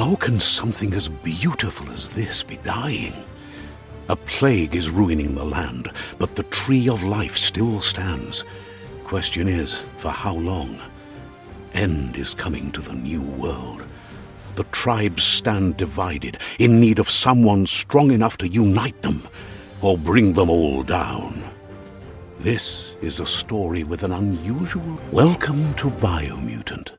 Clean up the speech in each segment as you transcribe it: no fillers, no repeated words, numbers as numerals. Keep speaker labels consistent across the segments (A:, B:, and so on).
A: How can something as beautiful as this be dying? A plague is ruining the land, but the tree of life still stands. Question is, for how long? End is coming to the new world. The tribes stand divided, in need of someone strong enough to unite them, or bring them all down. This is a story with an unusual... Welcome to Biomutant.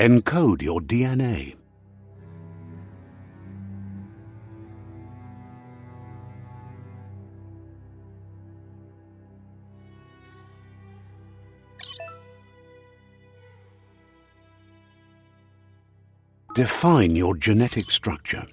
A: Encode your DNA. Define your genetic structure.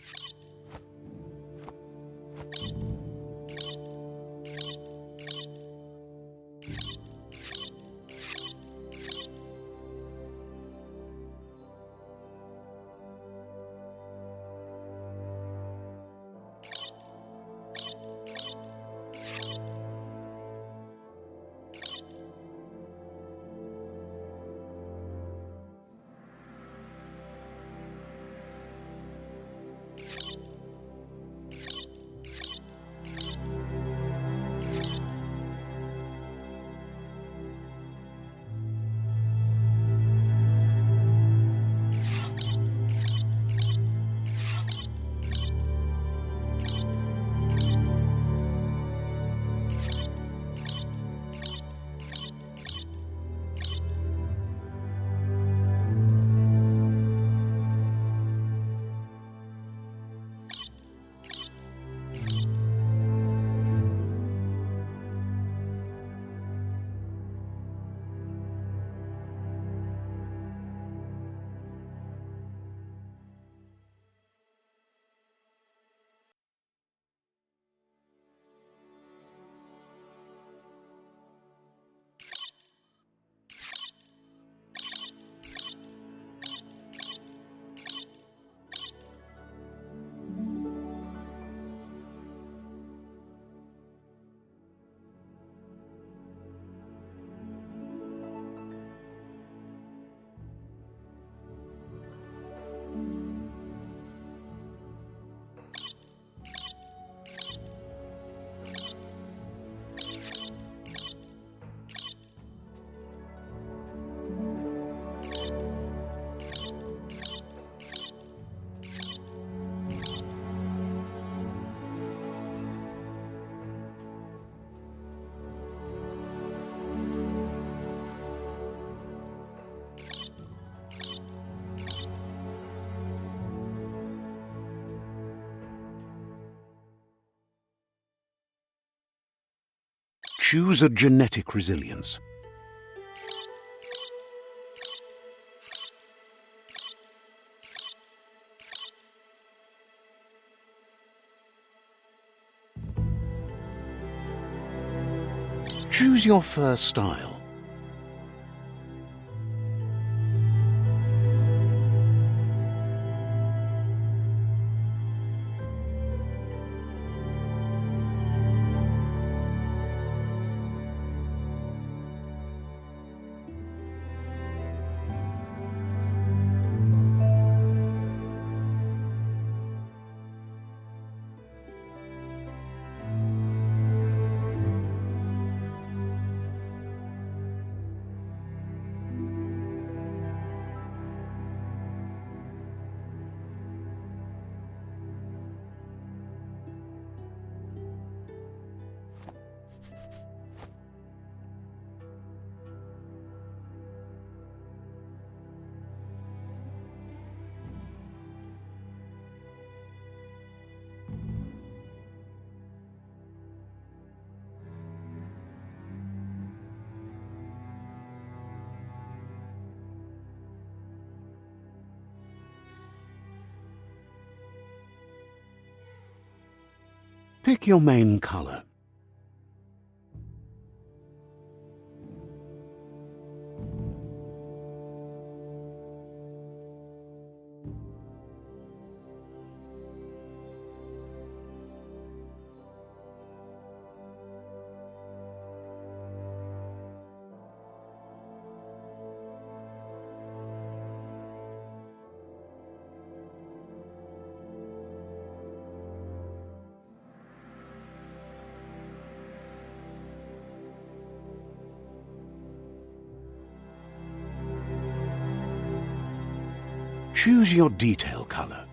A: Choose a genetic resilience. Choose your first style. Pick your main color. Choose your detail color.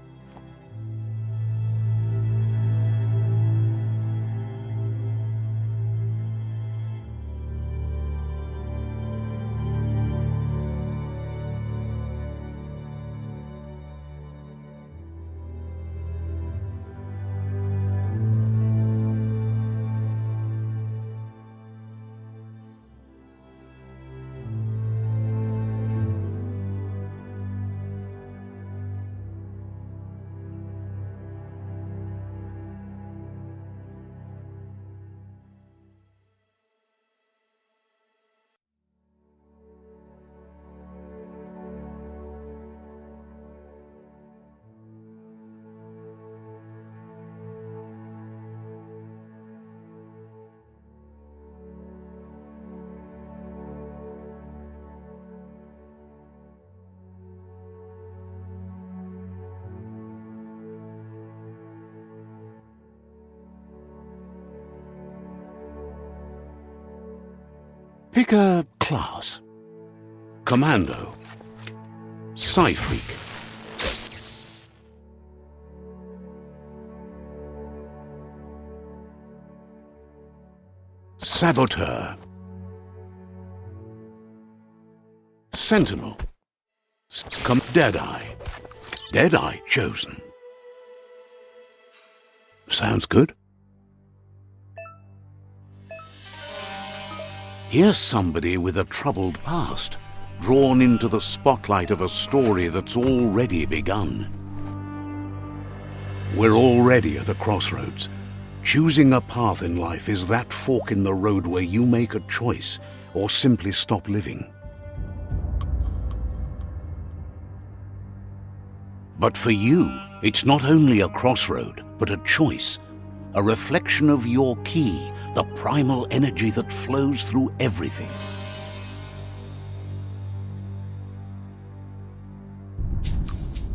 A: Pick a class. Commando. Psy-Freak. Saboteur. Sentinel. Deadeye. Deadeye chosen. Sounds good. Here's somebody with a troubled past, drawn into the spotlight of a story that's already begun. We're already at a crossroads. Choosing a path in life is that fork in the road where you make a choice or simply stop living. But for you, it's not only a crossroad, but a choice, a reflection of your key, the primal energy that flows through everything.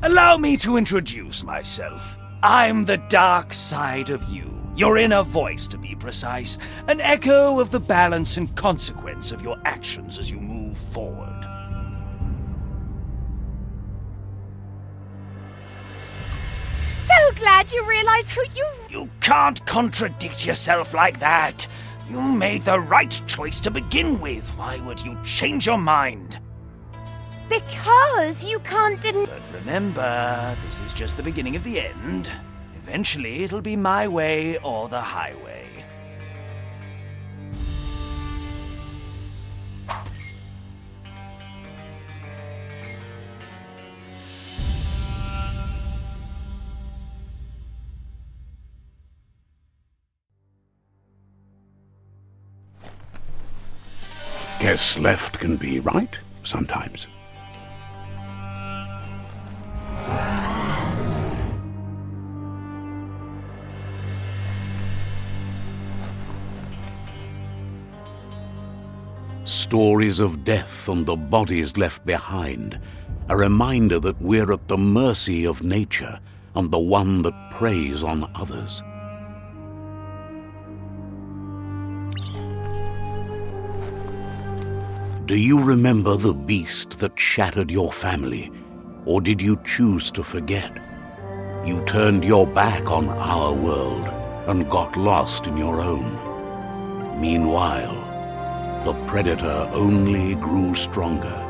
B: Allow me to introduce myself. I'm the dark side of you, your inner voice to be precise, an echo of the balance and consequence of your actions as you move forward.
C: So glad you realize who
B: You can't contradict yourself like that. You made the right choice to begin with. Why would you change your mind?
C: Because you can't
B: But remember, this is just the beginning of the end. Eventually, it'll be my way or the highway.
A: Guess left can be right sometimes. Stories of death and the bodies left behind, a reminder that we're at the mercy of nature and the one that preys on others. Do you remember the beast that shattered your family, or did you choose to forget? You turned your back on our world and got lost in your own. Meanwhile, the predator only grew stronger.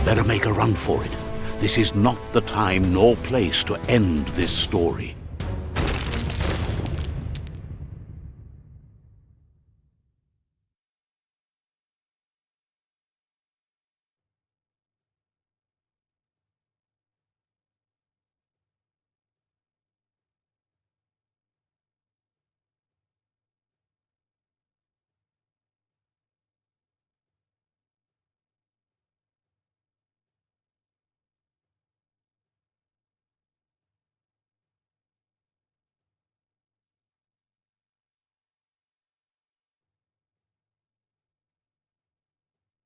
A: Better make a run for it. This is not the time nor place to end this story.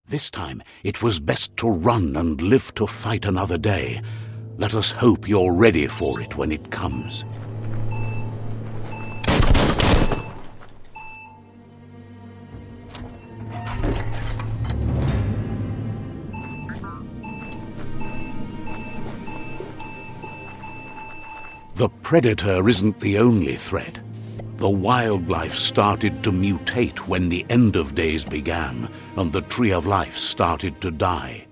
A: This time, it was best to run and live to fight another day. Let us hope you're ready for it when it comes. The predator isn't the only threat. The wildlife started to mutate when the end of days began, and the tree of life started to die.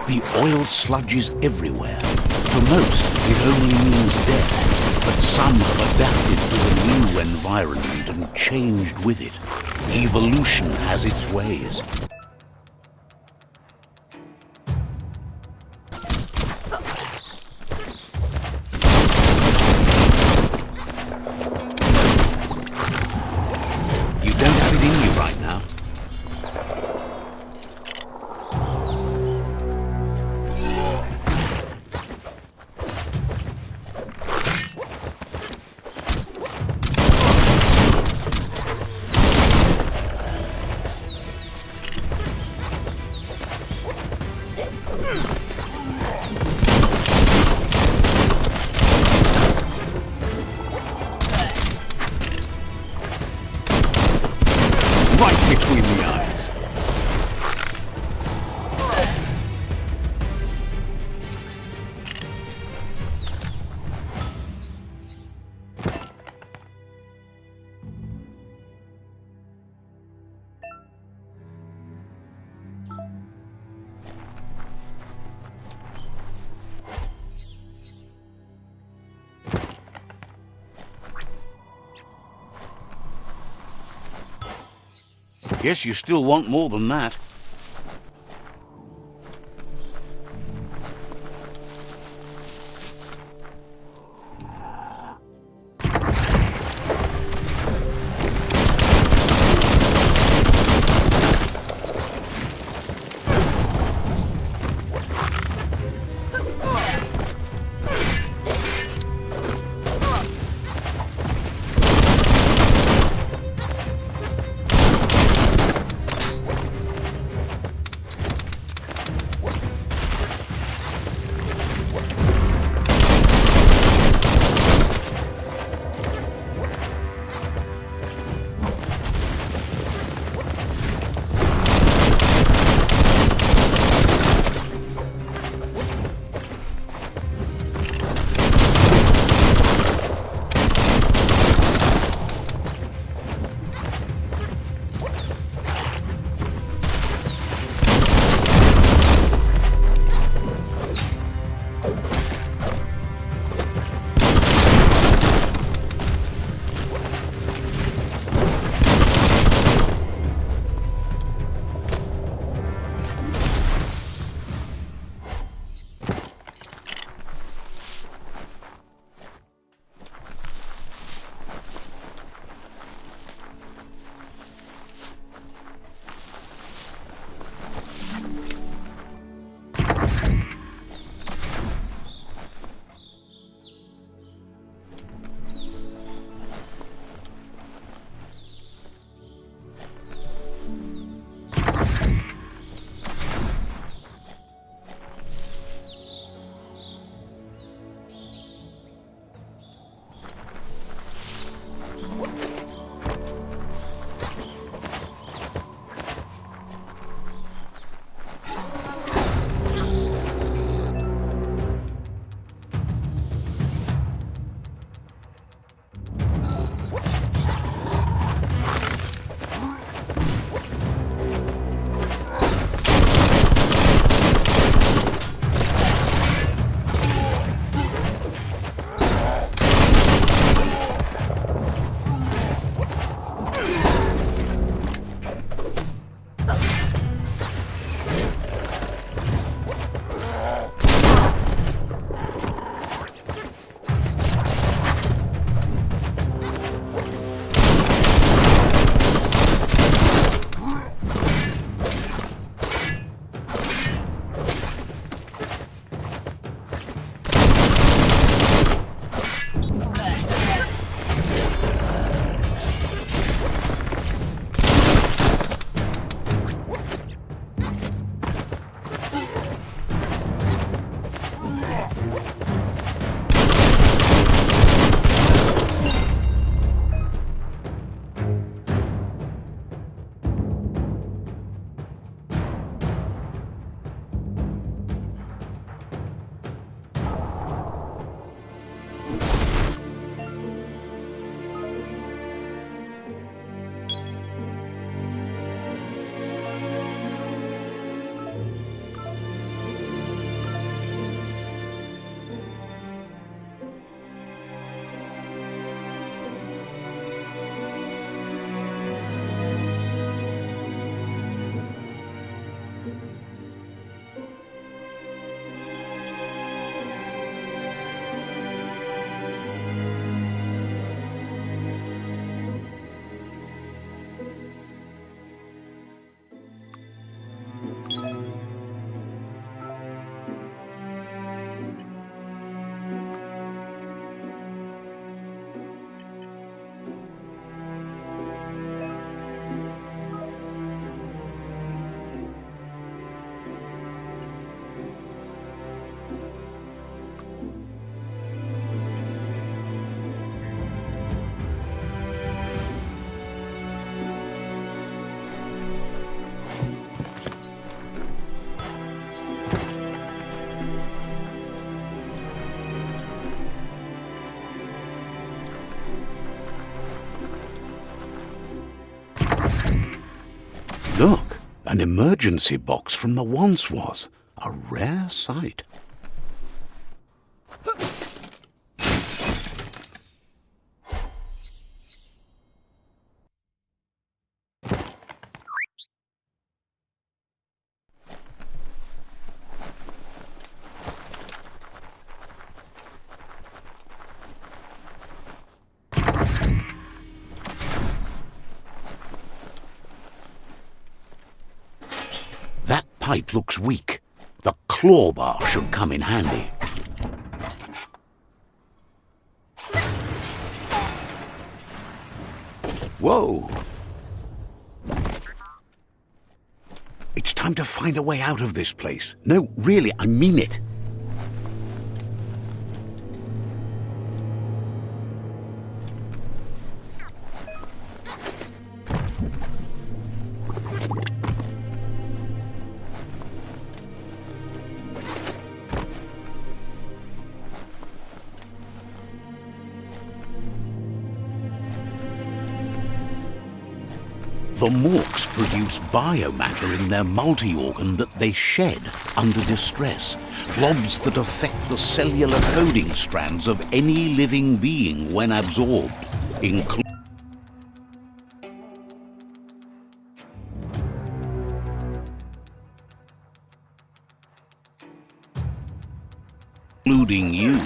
A: The oil sludges everywhere. For most, it only means death, but some have adapted to the new environment and changed with it. Evolution has its ways. You don't have it in you right now. Right between the eyes. Guess you still want more than that. An emergency box from the once was. A rare sight. That pipe looks weak. The claw bar should come in handy. Whoa! It's time to find a way out of this place. No, really, I mean it. The morks produce biomatter in their multi-organ that they shed under distress, blobs that affect the cellular coding strands of any living being when absorbed, including you.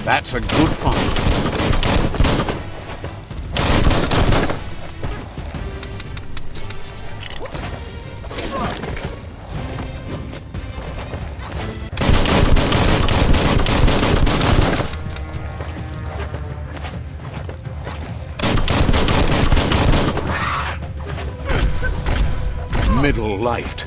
A: That's a good find. Middle-lifed.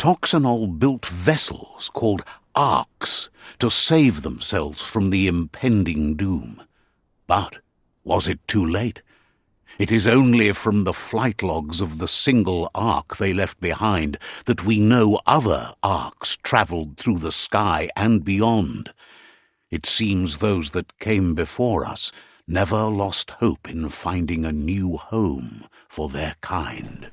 A: Toxanol built vessels called arks to save themselves from the impending doom. But was it too late? It is only from the flight logs of the single ark they left behind that we know other arks travelled through the sky and beyond. It seems those that came before us never lost hope in finding a new home for their kind.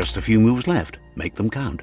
A: Just a few moves left. Make them count.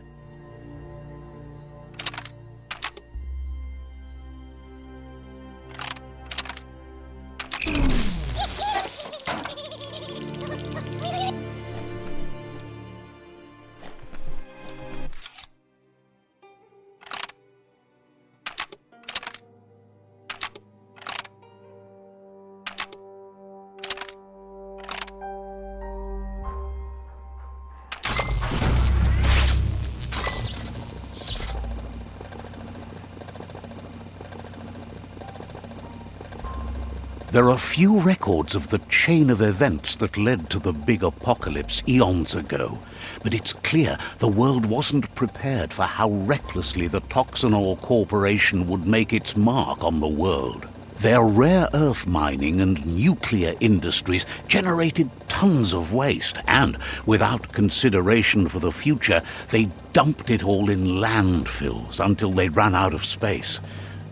A: There are few records of the chain of events that led to the big apocalypse eons ago, but it's clear the world wasn't prepared for how recklessly the Toxanol Corporation would make its mark on the world. Their rare earth mining and nuclear industries generated tons of waste, and, without consideration for the future, they dumped it all in landfills until they ran out of space.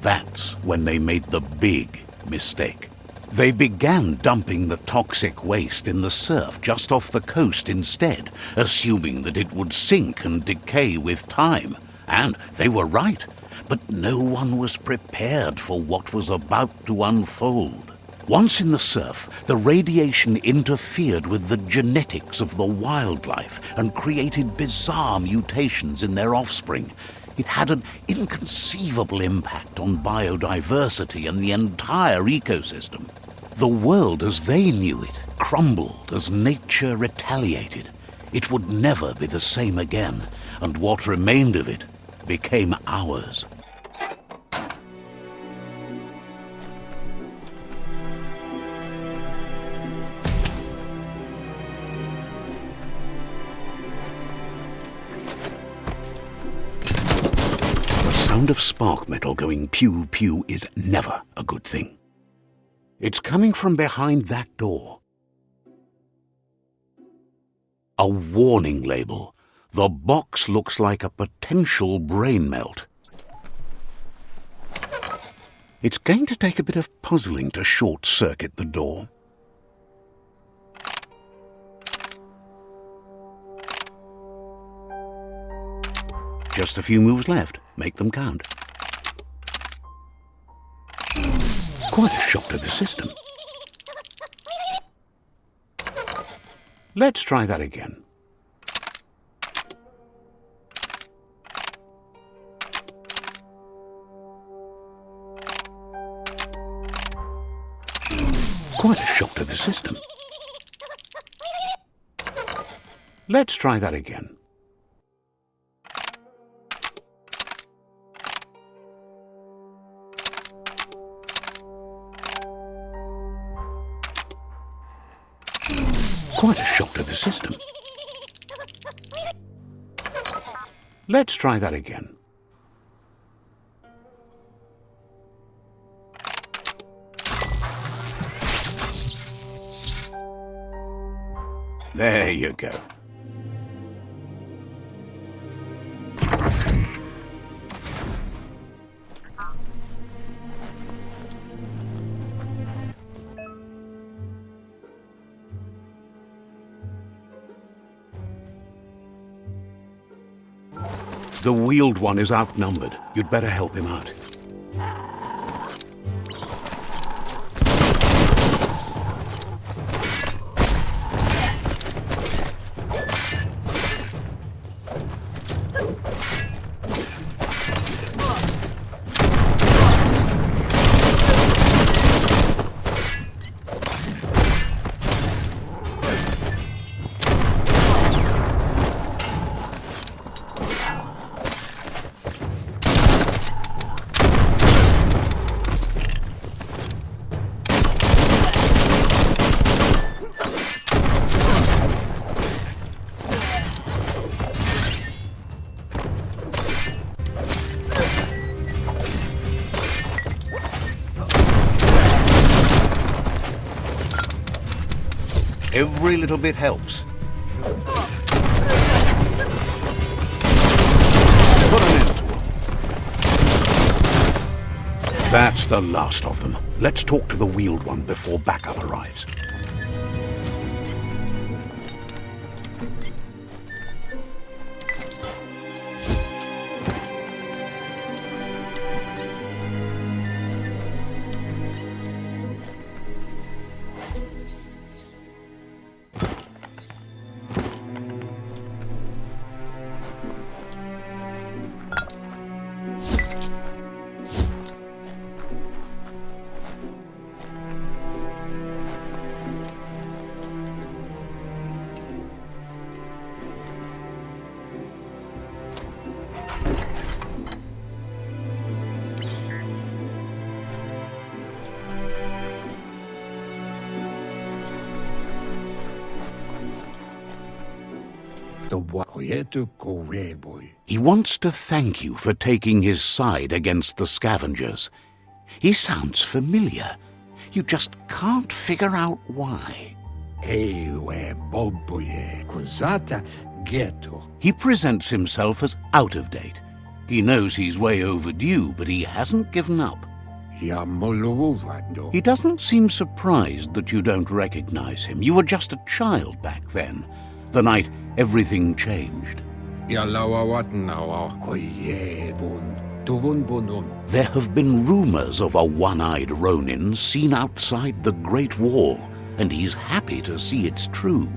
A: That's when they made the big mistake. They began dumping the toxic waste in the surf just off the coast instead, assuming that it would sink and decay with time. And they were right, but no one was prepared for what was about to unfold. Once in the surf, the radiation interfered with the genetics of the wildlife and created bizarre mutations in their offspring. It had an inconceivable impact on biodiversity and the entire ecosystem. The world as they knew it crumbled as nature retaliated. It would never be the same again, and what remained of it became ours. The sound of spark metal going pew-pew is never a good thing. It's coming from behind that door. A warning label. The box looks like a potential brain melt. It's going to take a bit of puzzling to short-circuit the door. Just a few moves left. Make them count. Quite a shock to the system. Let's try that again. Quite a shock to the system. Let's try that again. Quite a shock to the system. Let's try that again. There you go. The wheeled one is outnumbered. You'd better help him out. Every little bit helps. Put an end to them. That's the last of them. Let's talk to the wheeled one before backup arrives. He wants to thank you for taking his side against the scavengers. He sounds familiar. You just can't figure out why. He presents himself as out of date. He knows he's way overdue, but he hasn't given up. He doesn't seem surprised that you don't recognize him. You were just a child back then, the night everything changed. There have been rumors of a one-eyed Ronin seen outside the Great Wall, and he's happy to see it's true.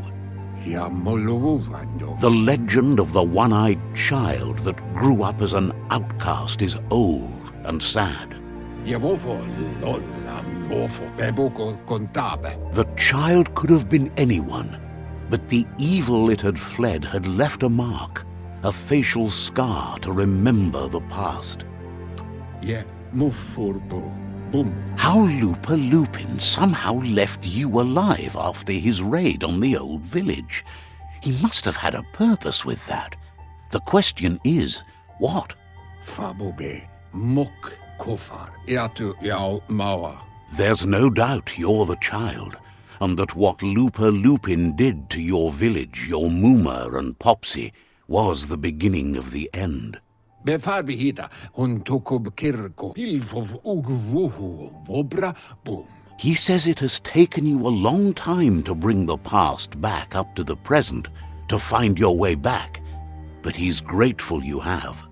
A: The legend of the one-eyed child that grew up as an outcast is old and sad. The child could have been anyone, but the evil it had fled had left a mark, a facial scar to remember the past. How Lupa Lupin somehow left you alive after his raid on the old village. He must have had a purpose with that. The question is, what? There's no doubt you're the child, and that what Lupa Lupin did to your village, your Muma and Popsy, was the beginning of the end. He says it has taken you a long time to bring the past back up to the present, to find your way back, but he's grateful you have.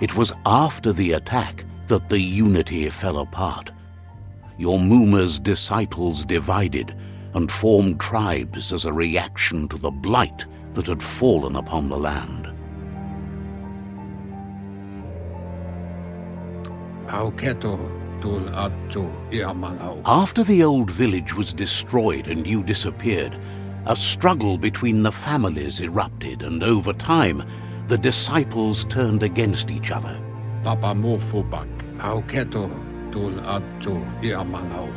A: It was after the attack that the unity fell apart. Your Muma's disciples divided and formed tribes as a reaction to the blight that had fallen upon the land. After the old village was destroyed and you disappeared, a struggle between the families erupted, and over time, the disciples turned against each other.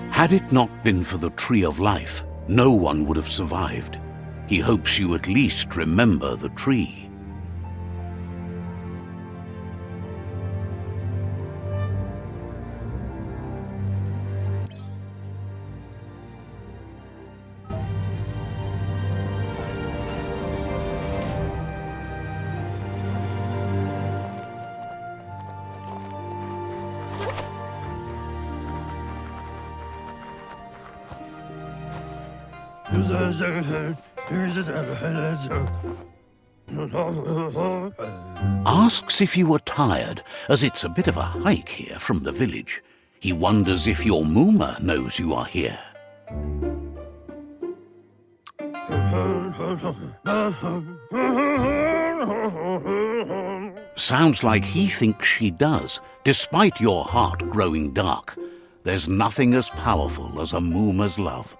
A: Had it not been for the Tree of Life, no one would have survived. He hopes you at least remember the tree. Asks if you were tired, as it's a bit of a hike here from the village. He wonders if your Muma knows you are here. Sounds like he thinks she does, despite your heart growing dark. There's nothing as powerful as a Muma's love.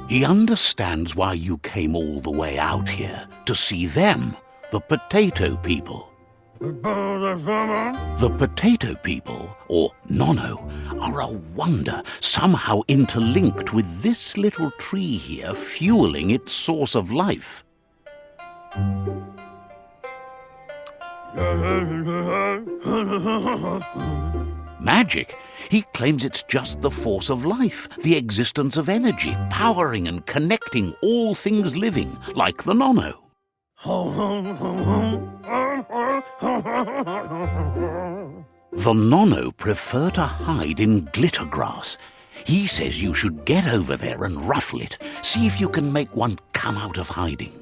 A: He understands why you came all the way out here, to see them, the potato people. The potato people, or Nono, are a wonder, somehow interlinked with this little tree here, fueling its source of life. Magic? He claims it's just the force of life, the existence of energy, powering and connecting all things living, like the Nono. The Nono prefer to hide in glittergrass. He says you should get over there and ruffle it, see if you can make one come out of hiding.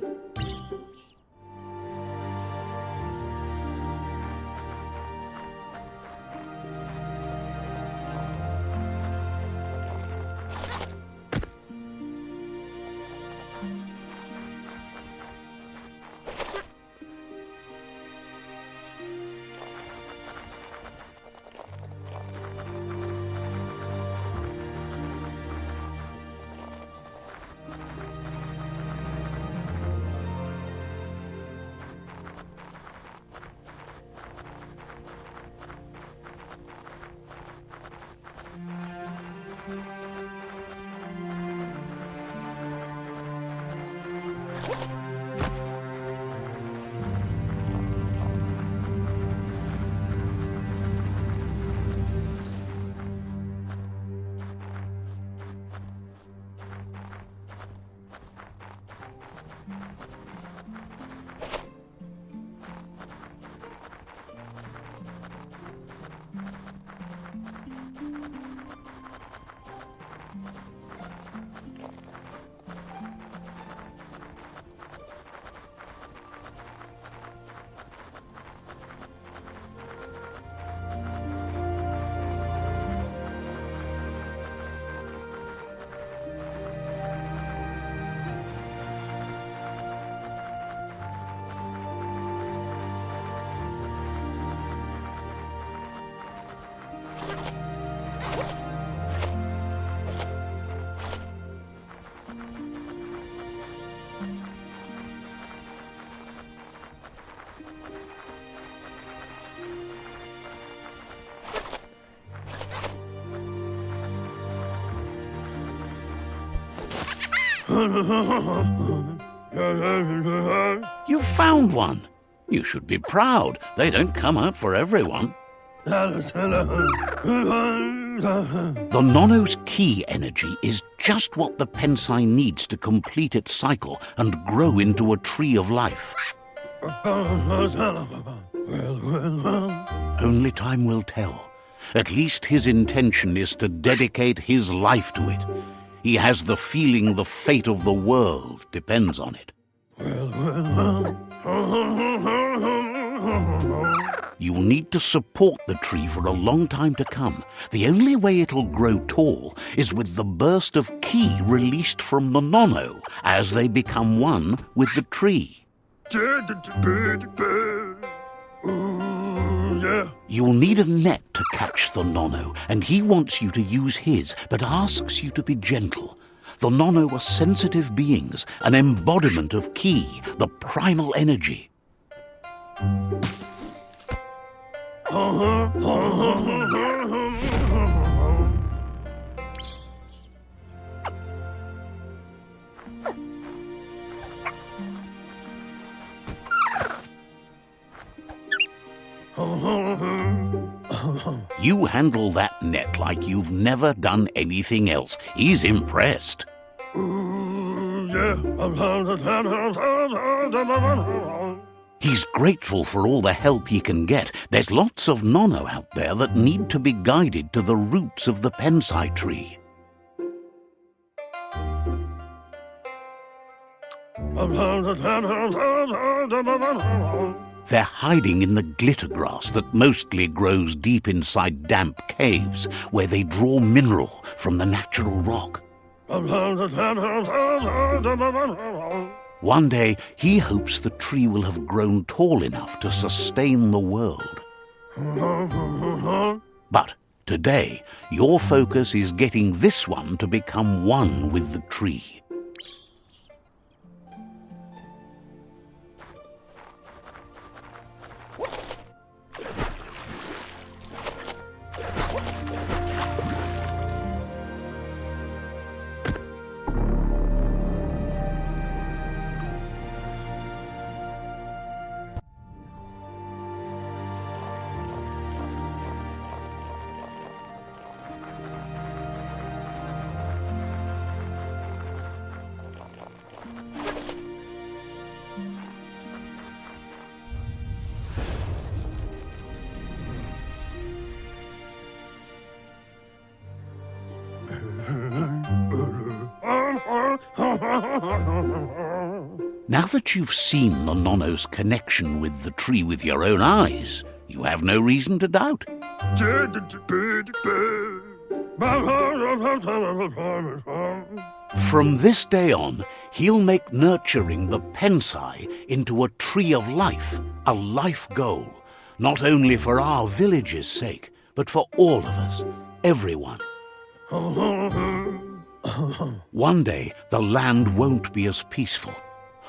A: You found one. You should be proud. They don't come out for everyone. The Nono's key energy is just what the Pensai needs to complete its cycle and grow into a tree of life. Only time will tell. At least his intention is to dedicate his life to it. He has the feeling the fate of the world depends on it. You'll need to support the tree for a long time to come. The only way it'll grow tall is with the burst of ki released from the Nono as they become one with the tree. You'll need a net to catch the Nono, and he wants you to use his, but asks you to be gentle. The Nono are sensitive beings, an embodiment of ki, the primal energy. You handle that net like you've never done anything else. He's impressed. He's grateful for all the help he can get. There's lots of Nono out there that need to be guided to the roots of the Pensai tree. They're hiding in the glittergrass that mostly grows deep inside damp caves, where they draw mineral from the natural rock. One day, he hopes the tree will have grown tall enough to sustain the world. But today, your focus is getting this one to become one with the tree. Now that you've seen the Nono's connection with the tree with your own eyes, you have no reason to doubt. From this day on, he'll make nurturing the Pensai into a tree of life, a life goal, not only for our village's sake, but for all of us, everyone. One day, the land won't be as peaceful.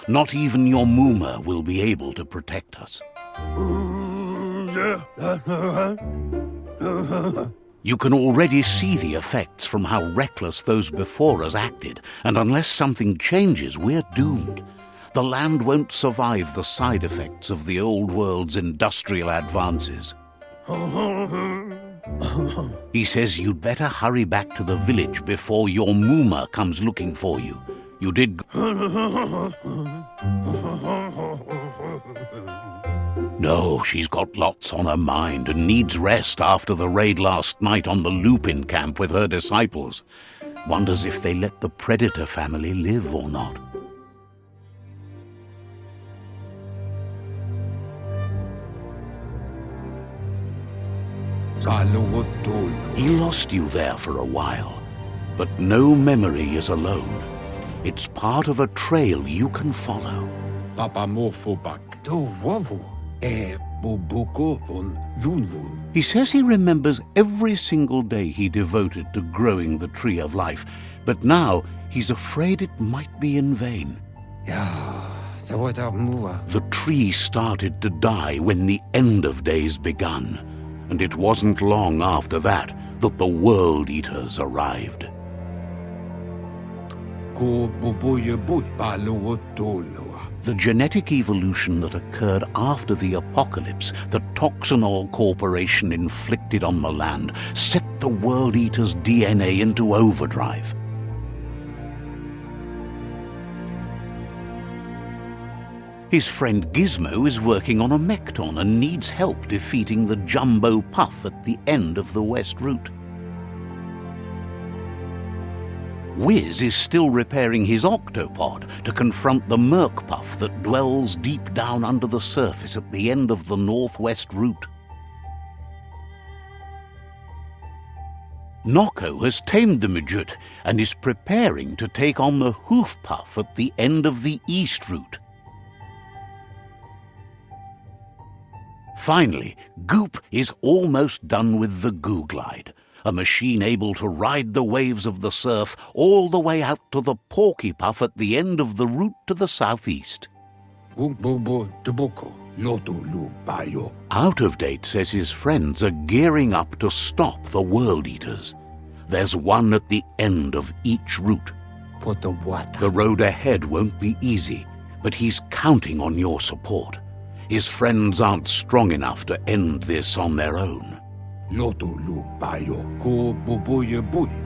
A: Not even your Muma will be able to protect us. You can already see the effects from how reckless those before us acted, and unless something changes, we're doomed. The land won't survive the side effects of the old world's industrial advances. He says you'd better hurry back to the village before your Muma comes looking for you. You did... No, she's got lots on her mind and needs rest after the raid last night on the Lupin camp with her disciples. Wonders if they let the Predator family live or not. He lost you there for a while, but no memory is alone. It's part of a trail you can follow. He says he remembers every single day he devoted to growing the tree of life, but now he's afraid it might be in vain. The tree started to die when the end of days begun, and it wasn't long after that that the World Eaters arrived. The genetic evolution that occurred after the apocalypse that Toxanol Corporation inflicted on the land set the World Eater's DNA into overdrive. His friend Gizmo is working on a Mekton and needs help defeating the Jumbo Puff at the end of the West Route. Wiz is still repairing his octopod to confront the Merc Puff that dwells deep down under the surface at the end of the Northwest Route. Nocco has tamed the Midget and is preparing to take on the Hoof Puff at the end of the East Route. Finally, Goop is almost done with the Goo Glide, a machine able to ride the waves of the surf all the way out to the Porky Puff at the end of the route to the southeast. Out of Date says his friends are gearing up to stop the World Eaters. There's one at the end of each route. The road ahead won't be easy, but he's counting on your support. His friends aren't strong enough to end this on their own.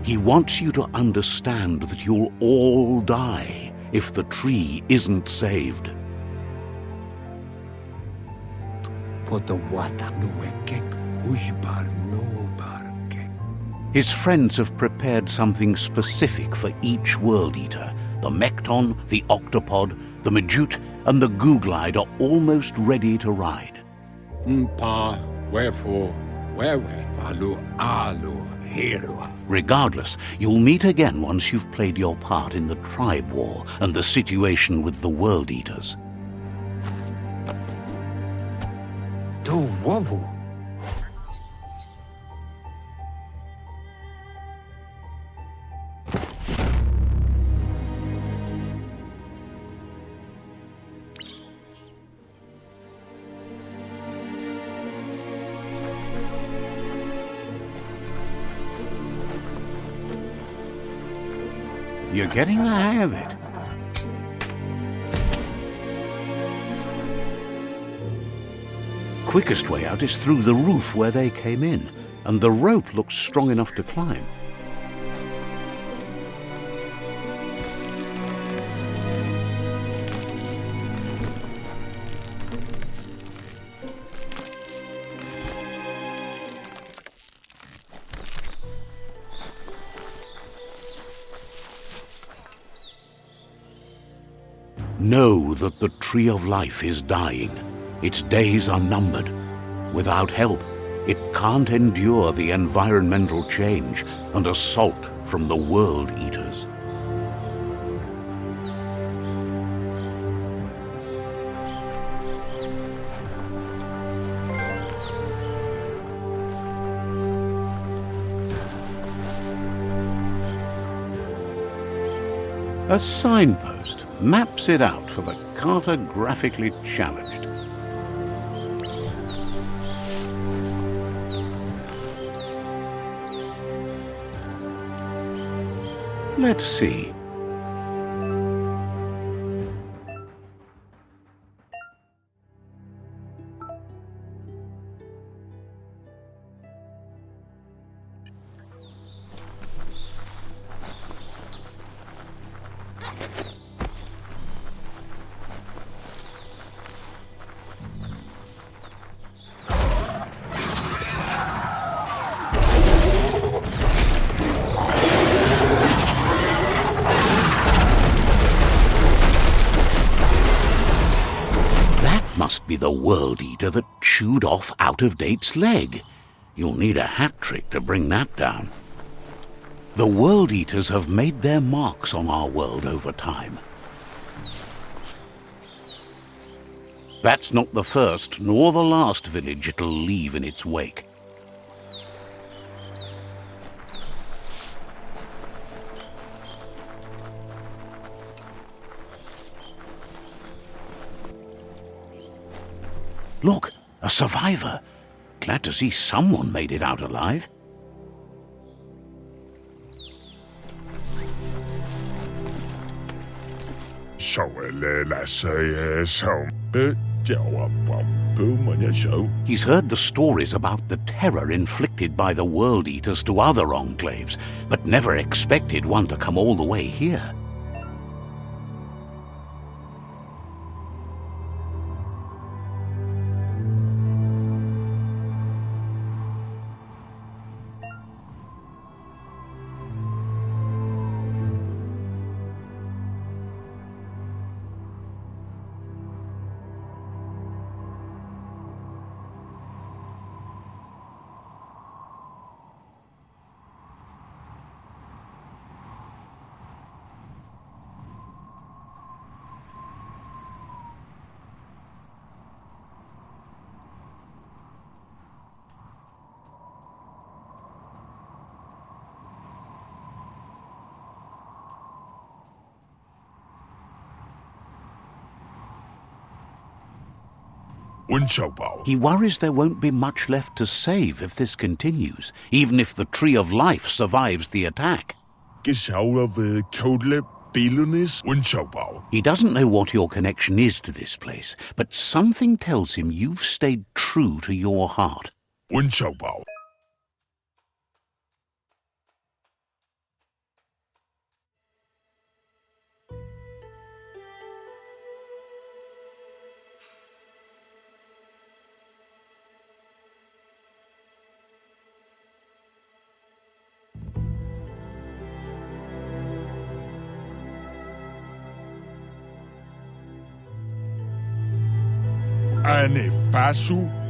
A: He wants you to understand that you'll all die if the tree isn't saved. His friends have prepared something specific for each World Eater. The Mekton, the Octopod, the Majute, and the Goo Glide are almost ready to ride. Regardless, you'll meet again once you've played your part in the Tribe War and the situation with the World Eaters. You're getting the hang of it. Quickest way out is through the roof where they came in, and the rope looks strong enough to climb. Know that the Tree of Life is dying. Its days are numbered. Without help, it can't endure the environmental change and assault from the World Eaters. A signpost maps it out for the cartographically challenged. Let's see. Must be the World Eater that chewed off Out of Date's leg. You'll need a hat trick to bring that down. The World Eaters have made their marks on our world over time. That's not the first nor the last village it'll leave in its wake. Look, a survivor. Glad to see someone made it out alive. He's heard the stories about the terror inflicted by the World Eaters to other enclaves, but never expected one to come all the way here. He worries there won't be much left to save if this continues, even if the Tree of Life survives the attack. He doesn't know what your connection is to this place, but something tells him you've stayed true to your heart.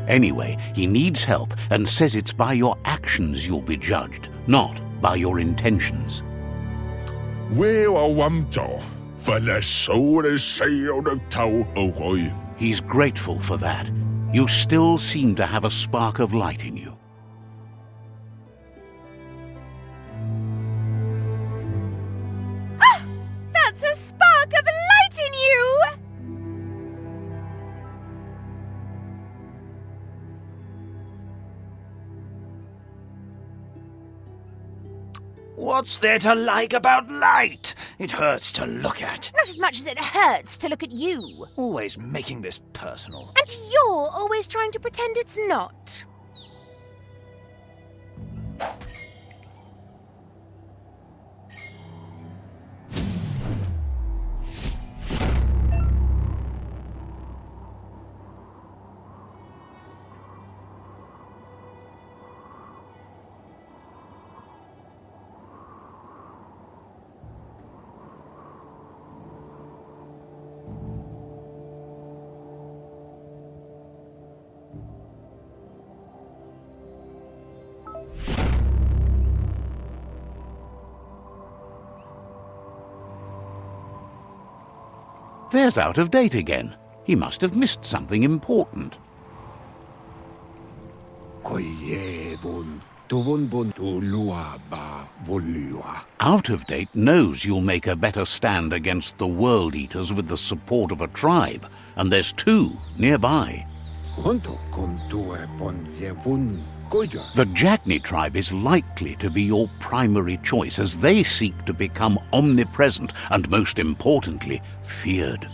A: Anyway, he needs help and says it's by your actions you'll be judged, not by your intentions. He's grateful for that. You still seem to have a spark of light in you.
C: Ah! That's a spark of light in you!
B: What's there to like about light? It hurts to look at.
C: Not as much as it hurts to look at you.
B: Always making this personal.
C: And you're always trying to pretend it's not.
A: There's out of date again. He must have missed something important. Out of date knows you'll make a better stand against the World Eaters with the support of a tribe, and there's two nearby. The Jagni tribe is likely to be your primary choice as they seek to become omnipresent and, most importantly, feared.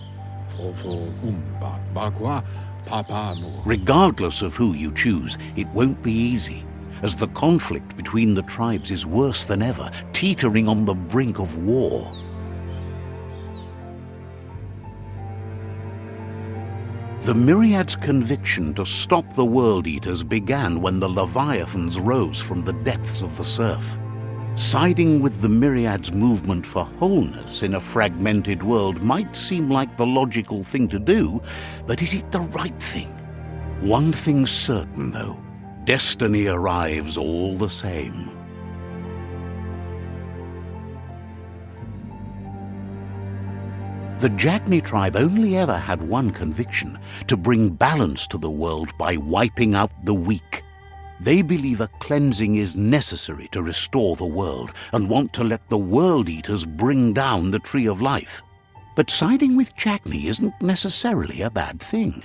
A: Regardless of who you choose, it won't be easy, as the conflict between the tribes is worse than ever, teetering on the brink of war. The Myriad's conviction to stop the World Eaters began when the Leviathans rose from the depths of the surf. Siding with the Myriad's movement for wholeness in a fragmented world might seem like the logical thing to do, but is it the right thing? One thing's certain, though. Destiny arrives all the same. The Jagni tribe only ever had one conviction: to bring balance to the world by wiping out the weak. They believe a cleansing is necessary to restore the world and want to let the World Eaters bring down the Tree of Life. But siding with Jagni isn't necessarily a bad thing.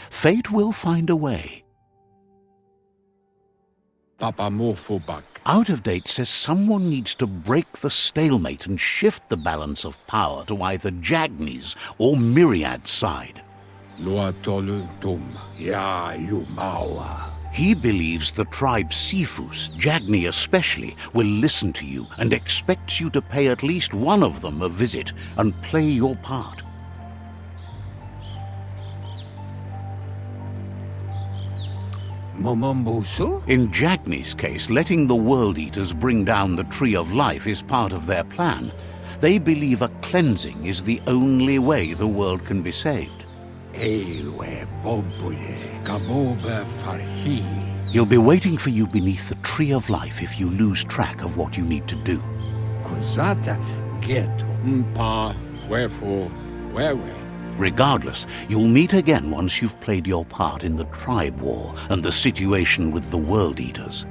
A: Fate will find a way.
D: Papa Morphobak.
A: Out of date says someone needs to break the stalemate and shift the balance of power to either Jagni's or Myriad's side. He believes the tribe Sifus, Jagni especially, will listen to you and expects you to pay at least one of them a visit and play your part. In Jagni's case, letting the World Eaters bring down the Tree of Life is part of their plan. They believe a cleansing is the only way the world can be saved. He'll be waiting for you beneath the Tree of Life if you lose track of what you need to do. Regardless, you'll meet again once you've played your part in the tribe war and the situation with the World Eaters.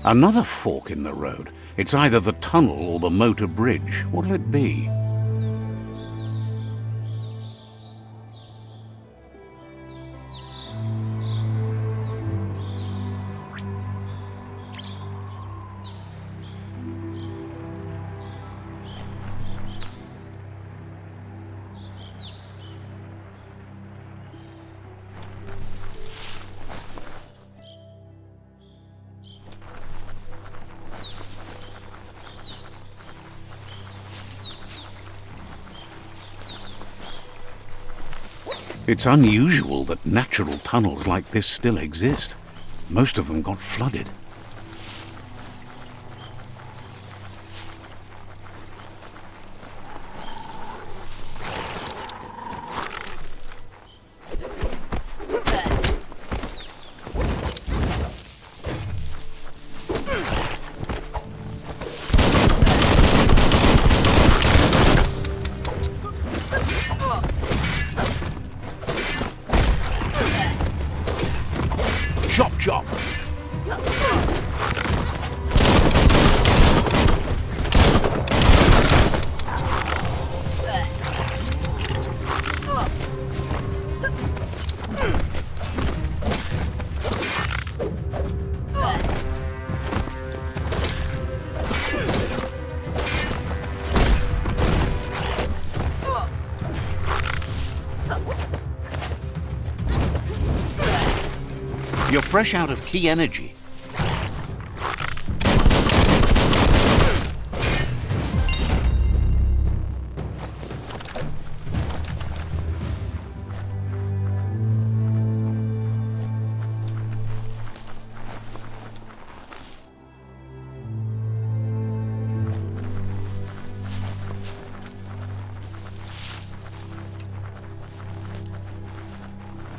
A: Another fork in the road. It's either the tunnel or the motor bridge. What'll it be? It's unusual that natural tunnels like this still exist. Most of them got flooded. Chop, chop! You're fresh out of key energy.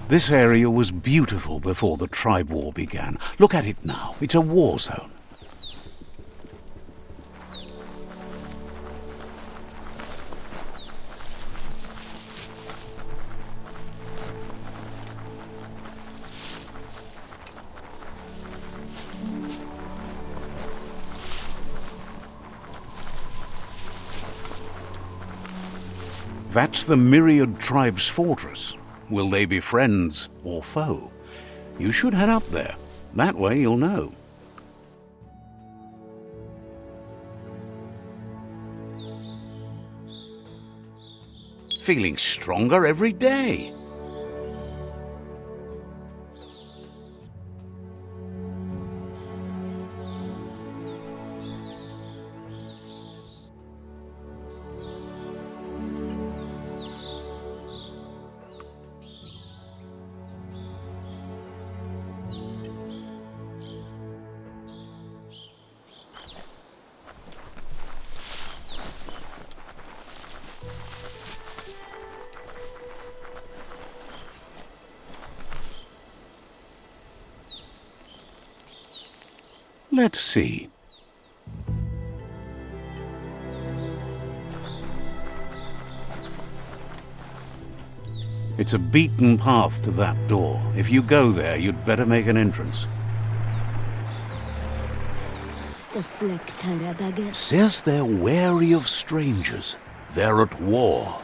A: This area was beautiful before the tribe war began. Look at it now. It's a war zone. That's the Myriad Tribe's fortress. Will they be friends or foe? You should head up there. That way you'll know. Feeling stronger every day. Let's see. It's a beaten path to that door. If you go there, you'd better make an entrance. Says they're wary of strangers. They're at war.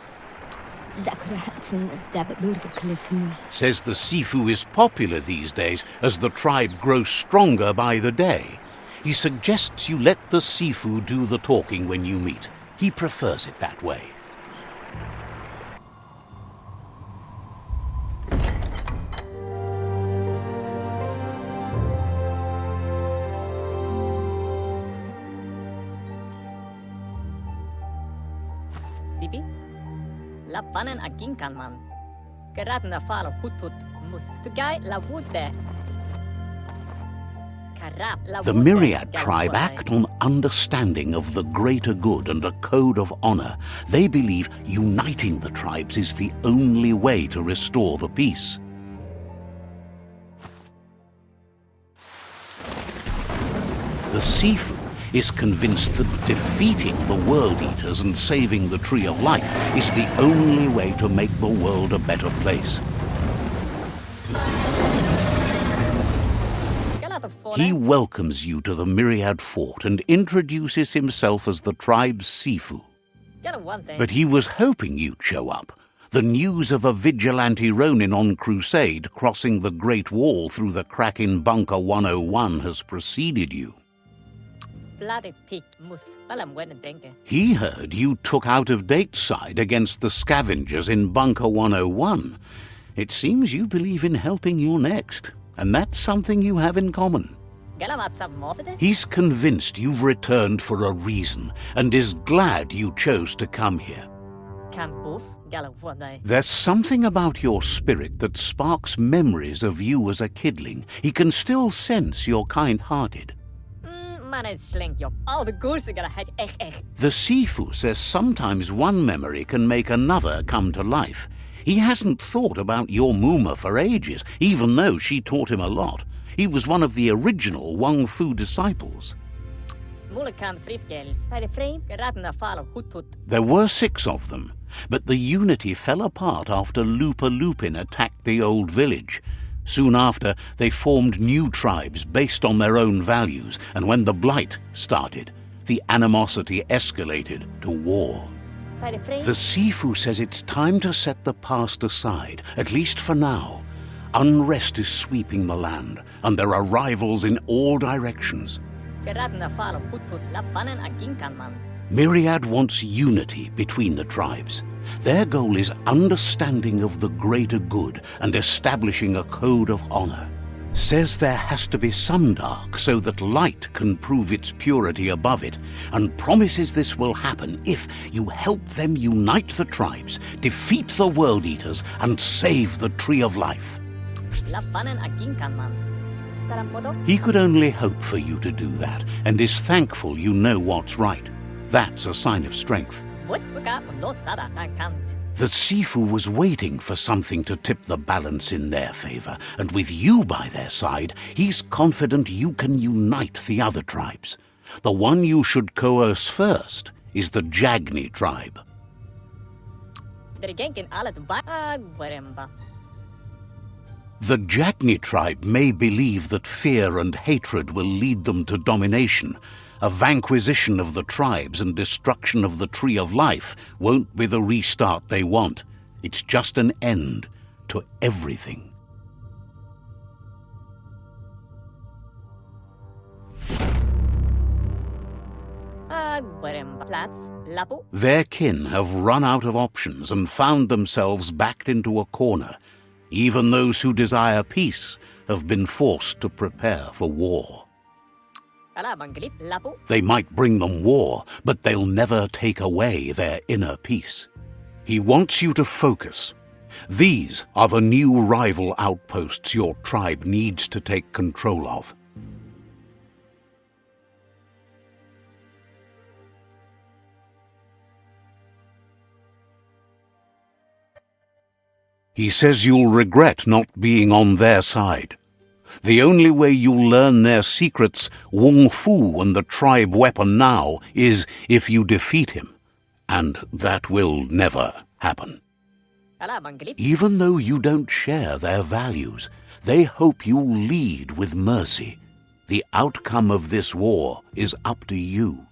A: Says the Sifu is popular these days as the tribe grows stronger by the day. He suggests you let the Sifu do the talking when you meet. He prefers it that way.
D: Sibi? La vanen aginkan man. Geradna falo hutut mustugai la wude.
A: The Myriad tribe act on understanding of the greater good and a code of honor. They believe uniting the tribes is the only way to restore the peace. The Sifu is convinced that defeating the World Eaters and saving the Tree of Life is the only way to make the world a better place. He welcomes you to the Myriad Fort and introduces himself as the tribe's Sifu. But he was hoping you'd show up. The news of a vigilante Ronin on crusade crossing the Great Wall through the crack in Bunker 101 has preceded you. He heard you took out-of-date side against the scavengers in Bunker 101. It seems you believe in helping your next, and that's something you have in common. He's convinced you've returned for a reason, and is glad you chose to come here.
D: Campboof, Galawodai.
A: There's something about your spirit that sparks memories of you as a kidling. He can still sense you're kind-hearted.
D: Man is slink, yo. All the goose are gonna have echt.
A: The Sifu says sometimes one memory can make another come to life. He hasn't thought about your Muma for ages, even though she taught him a lot. He was one of the original Wang Fu disciples.
D: Mulakan frifgel, fare frame, geratna fall hut.
A: There were 6 of them, but the unity fell apart after Lupa Lupin attacked the old village. Soon after, they formed new tribes based on their own values, and when the Blight started, the animosity escalated to war. The Sifu says it's time to set the past aside, at least for now. Unrest is sweeping the land, and there are rivals in all directions.
D: Geratna fall hut, la fanen aginkan man.
A: Myriad wants unity between the tribes. Their goal is understanding of the greater good and establishing a code of honor. Says there has to be some dark so that light can prove its purity above it, and promises this will happen if you help them unite the tribes, defeat the World Eaters, and save the Tree of Life.
D: La fanen aginkan man. Sarampodo?
A: He could only hope for you to do that, and is thankful you know what's right. That's a sign of strength. The Sifu was waiting for something to tip the balance in their favor, and with you by their side, he's confident you can unite the other tribes. The one you should coerce first is the Jagni tribe. The Jagni tribe may believe that fear and hatred will lead them to domination. A vanquisition of the tribes and destruction of the Tree of Life won't be the restart they want. It's just an end to everything. Their kin have run out of options and found themselves backed into a corner. Even those who desire peace have been forced to prepare for war. They might bring them war, but they'll never take away their inner peace. He wants you to focus. These are the new rival outposts your tribe needs to take control of. He says you'll regret not being on their side. The only way you'll learn their secrets, Wung Fu and the tribe weapon now, is if you defeat him. And that will never happen. Even though you don't share their values, they hope you'll lead with mercy. The outcome of this war is up to you.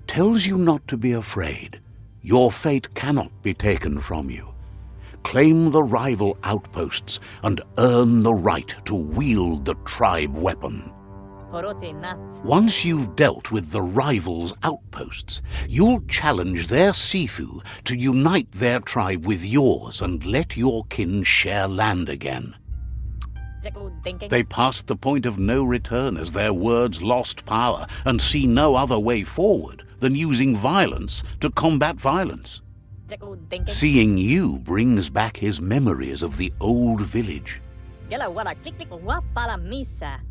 A: Tells you not to be afraid. Your fate cannot be taken from you. Claim the rival outposts and earn the right to wield the tribe weapon. Once you've dealt with the rivals' outposts, you'll challenge their Sifu to unite their tribe with yours and let your kin share land again. They passed the point of no return as their words lost power and see no other way forward than using violence to combat violence. Seeing you brings back his memories of the old village.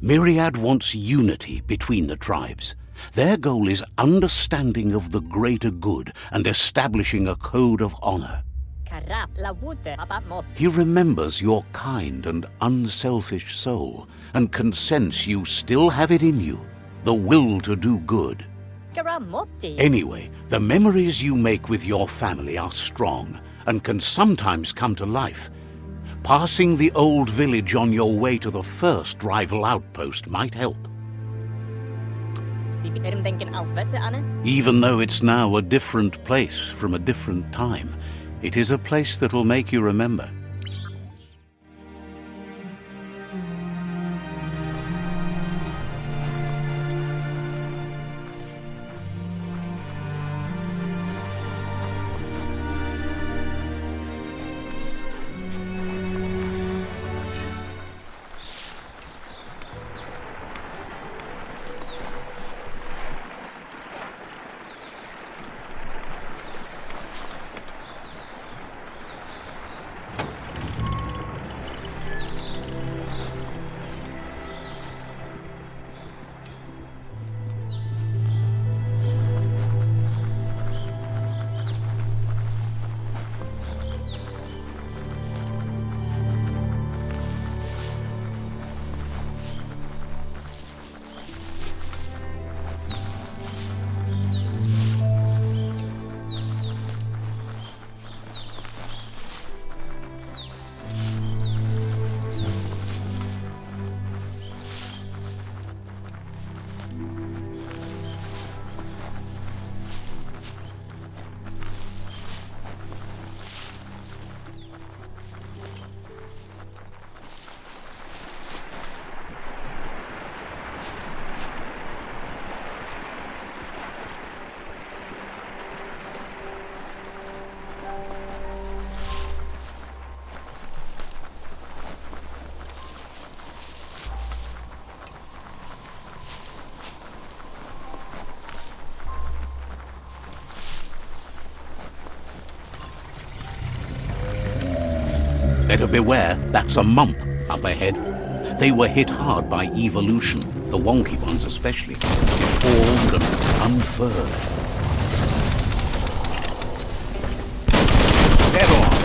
A: Myriad wants unity between the tribes. Their goal is understanding of the greater good and establishing a code of honor. He remembers your kind and unselfish soul and can sense you still have it in you, the will to do good. Anyway, the memories you make with your family are strong and can sometimes come to life. Passing the old village on your way to the first rival outpost might help. Even though it's now a different place from a different time, it is a place that'll make you remember. Better beware, that's a mump up ahead. They were hit hard by evolution, the wonky ones especially, deformed and unfurled. Head on!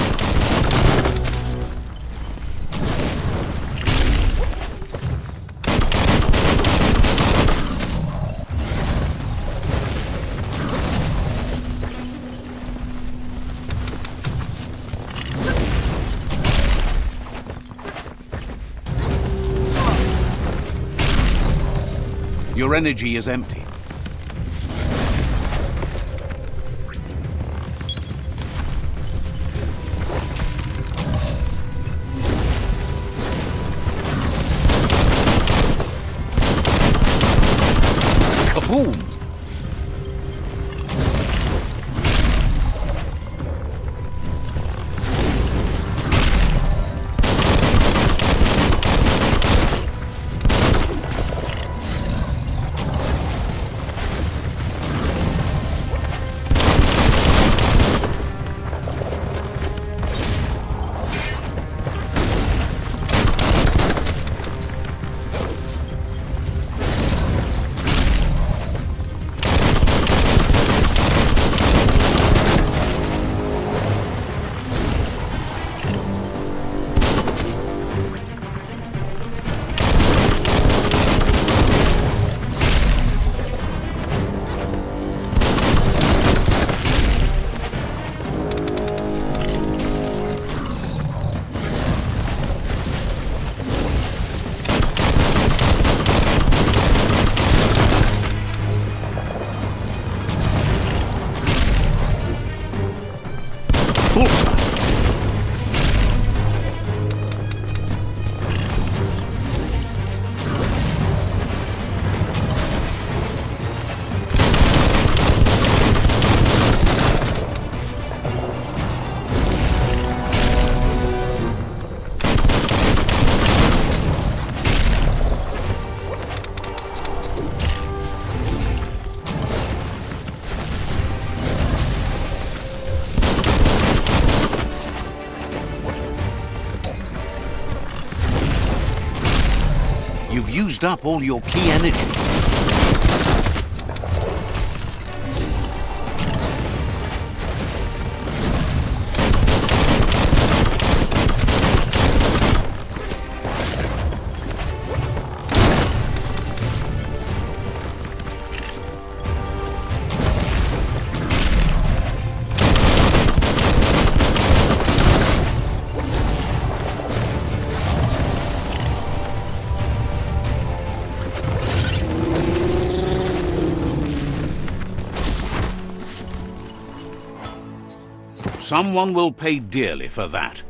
A: Your energy is empty. Kaboom! Bullseye! You've used up all your key energy. Someone will pay dearly for that.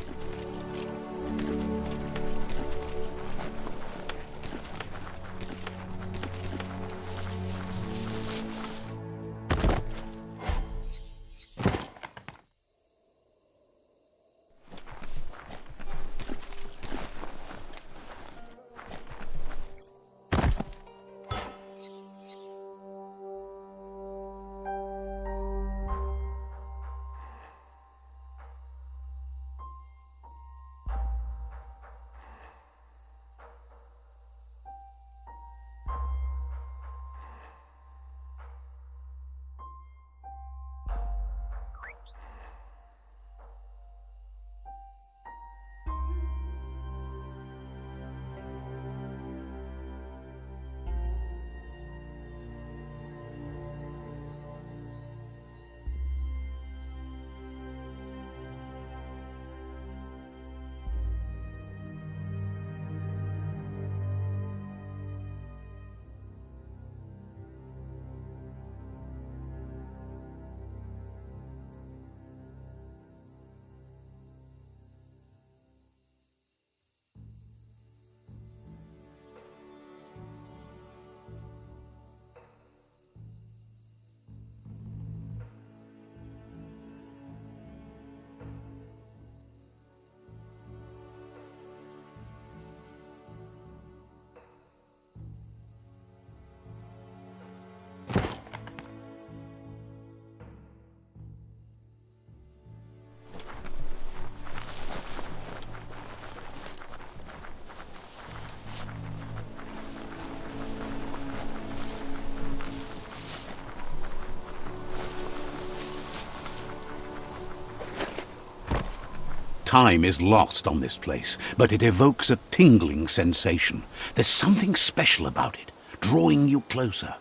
A: time is lost on this place, but it evokes a tingling sensation. There's something special about it, drawing you closer.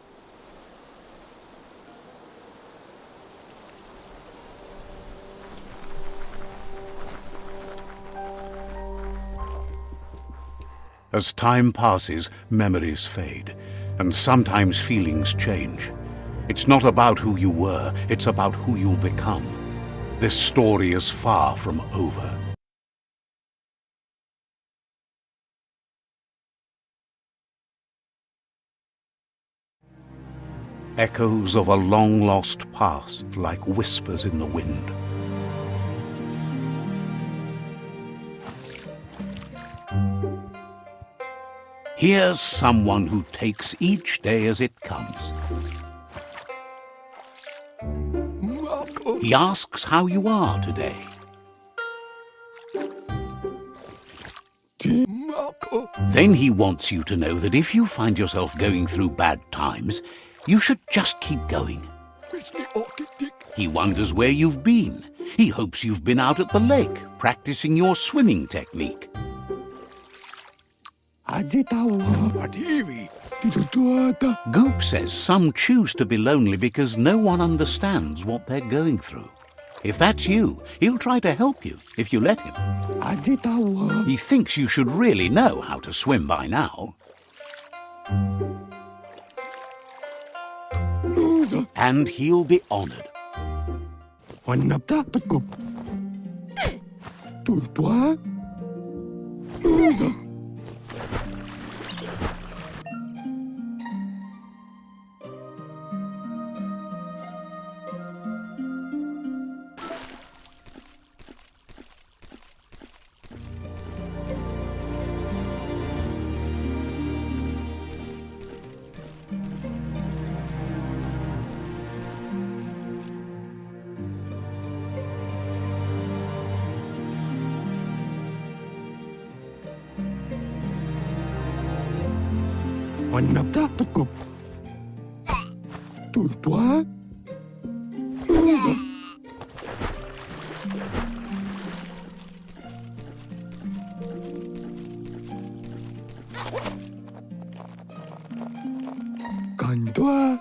A: As time passes, memories fade, and sometimes feelings change. It's not about who you were, it's about who you'll become. This story is far from over. Echoes of a long-lost past, like whispers in the wind. Here's someone who takes each day as it comes. He asks how you are today. Then he wants you to know that if you find yourself going through bad times, you should just keep going. He wonders where you've been. He hopes you've been out at the lake, practicing your swimming technique. Goop says some choose to be lonely because no one understands what they're going through. If that's you, he'll try to help you if you let him. He thinks you should really know how to swim by now. And he'll be honored.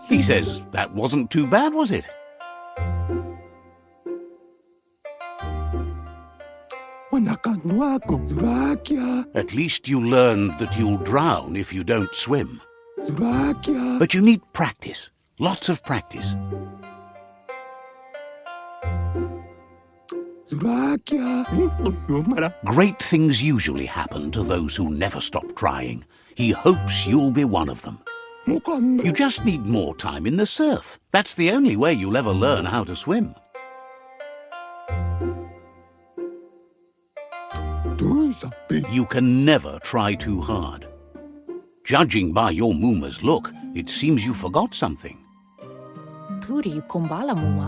A: He says that wasn't too bad, was it? At least you learned that you'll drown if you don't swim. But you need practice, lots of practice. Great things usually happen to those who never stop trying. He hopes you'll be one of them. You just need more time in the surf. That's the only way you'll ever learn how to swim. You can never try too hard. Judging by your Muma's look, it seems you forgot something.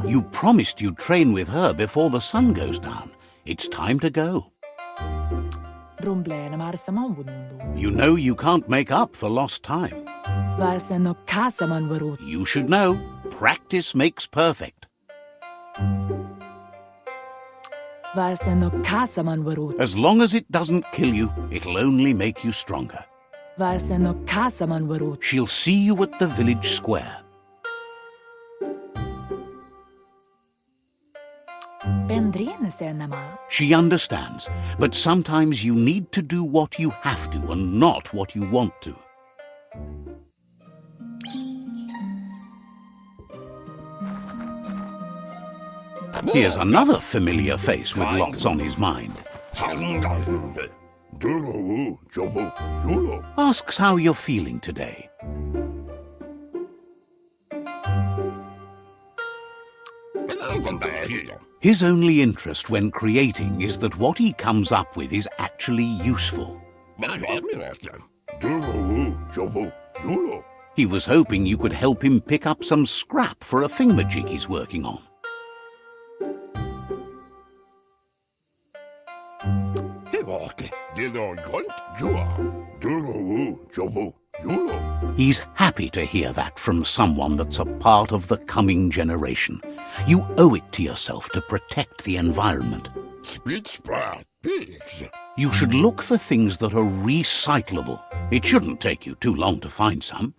A: You promised you'd train with her before the sun goes down. It's time to go. You know you can't make up for lost time. You should know, practice makes perfect. As long as it doesn't kill you, it'll only make you stronger. She'll see you at the village square. She understands, but sometimes you need to do what you have to and not what you want to. Here's another familiar face with lots on his mind. Asks how you're feeling today. His only interest when creating is that what he comes up with is actually useful. He was hoping you could help him pick up some scrap for a thingamajig he's working on. He's happy to hear that from someone that's a part of the coming generation. You owe it to yourself to protect the environment.
E: pigs.
A: You should look for things that are recyclable. It shouldn't take you too long to find some.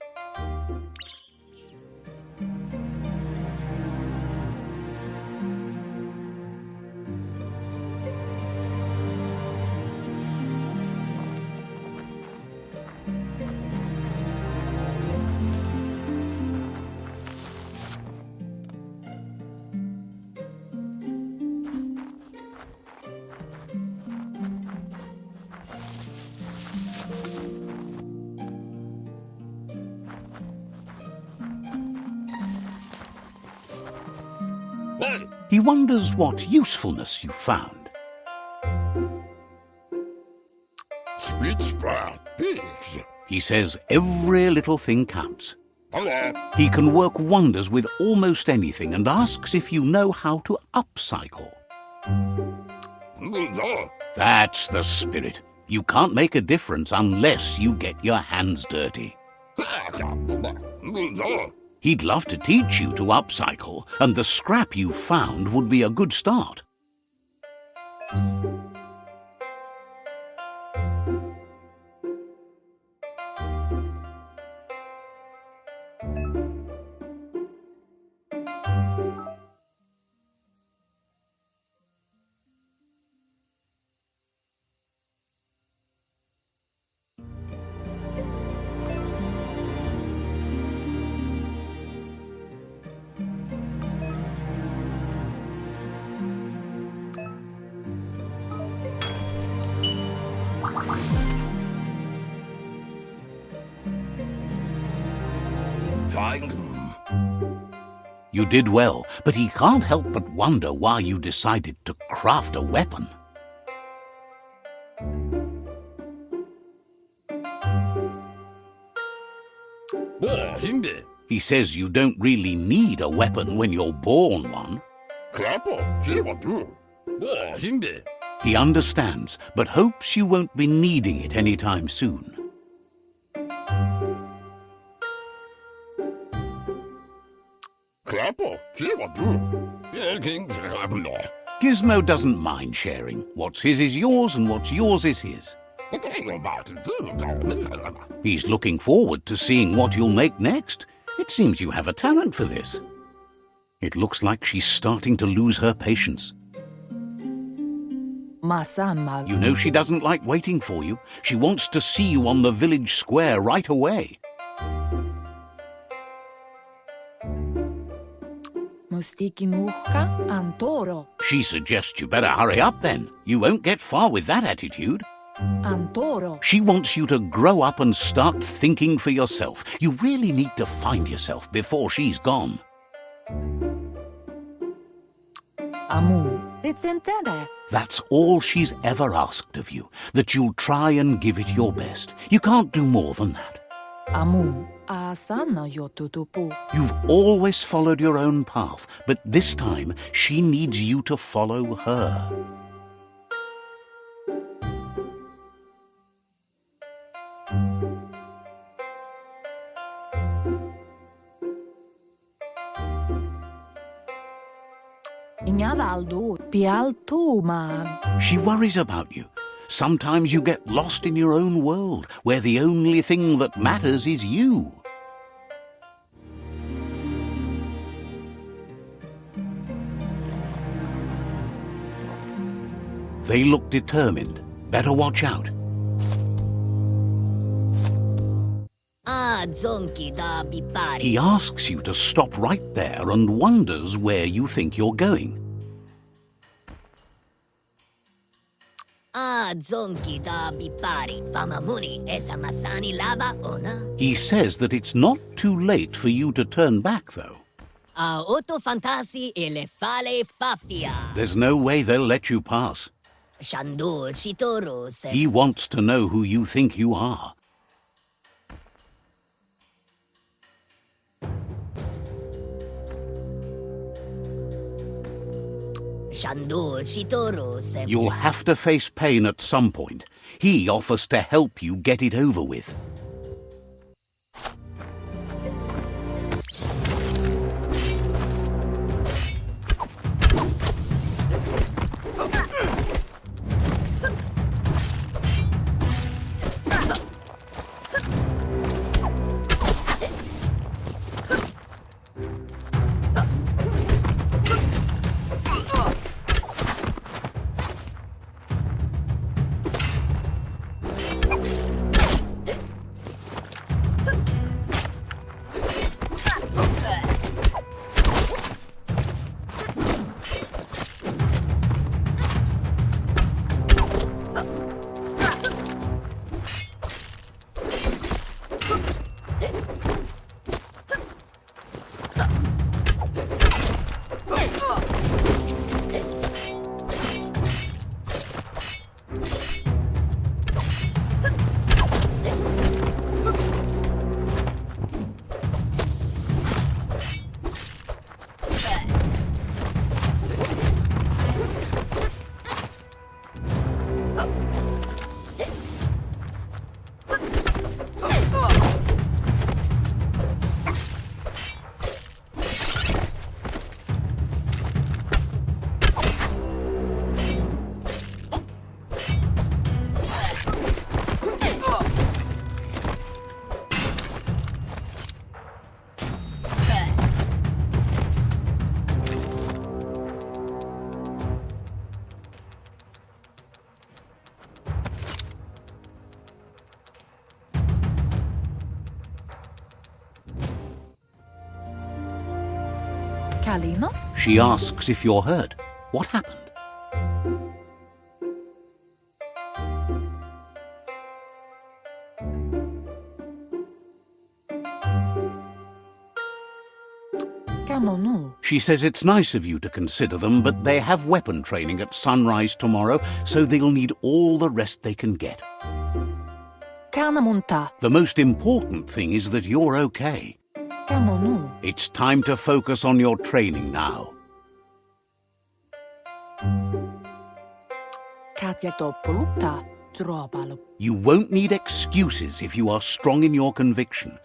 E: Hey,
A: He wonders what usefulness you found.
E: speech pigs.
A: He says every little thing counts.
E: Hello.
A: He can work wonders with almost anything and asks if you know how to upcycle.
E: No.
A: That's the spirit. You can't make a difference unless you get your hands dirty.
E: No.
A: He'd love to teach you to upcycle, and the scrap you found would be a good start. You did well, but he can't help but wonder why you decided to craft a weapon.
E: Hindi.
A: He says you don't really need a weapon when you're born one.
E: Hindi.
A: He understands, but hopes you won't be needing it anytime soon. Gizmo doesn't mind sharing. What's his is yours, and what's yours is his. He's looking forward to seeing what you'll make next. It seems you have a talent for this. It looks like she's starting to lose her patience. You know she doesn't like waiting for you. She wants to see you on the village square right away. She suggests you better hurry up then. You won't get far with that attitude. She wants you to grow up and start thinking for yourself. You really need to find yourself before she's gone. That's all she's ever asked of you, that you'll try and give it your best. You can't do more than that. You've always followed your own path, but this time she needs you to follow her. She worries about you. Sometimes you get lost in your own world, where the only thing that matters is you. They look determined. Better watch out. He asks you to stop right there and wonders where you think you're going. He says that it's not too late for you to turn back, though. There's no way they'll let you pass. He wants to know who you think you are. You'll have to face pain at some point. He offers to help you get it over with.
F: Kalino?
A: She asks if you're hurt. What happened?
F: Kamonu.
A: She says it's nice of you to consider them, but they have weapon training at sunrise tomorrow, so they'll need all the rest they can get.
F: Kanamunta.
A: The most important thing is that you're okay.
F: Kamonu.
A: It's time to focus on your training now.
F: Katjatopulutta. Drobalu.
A: You won't need excuses if you are strong in your conviction.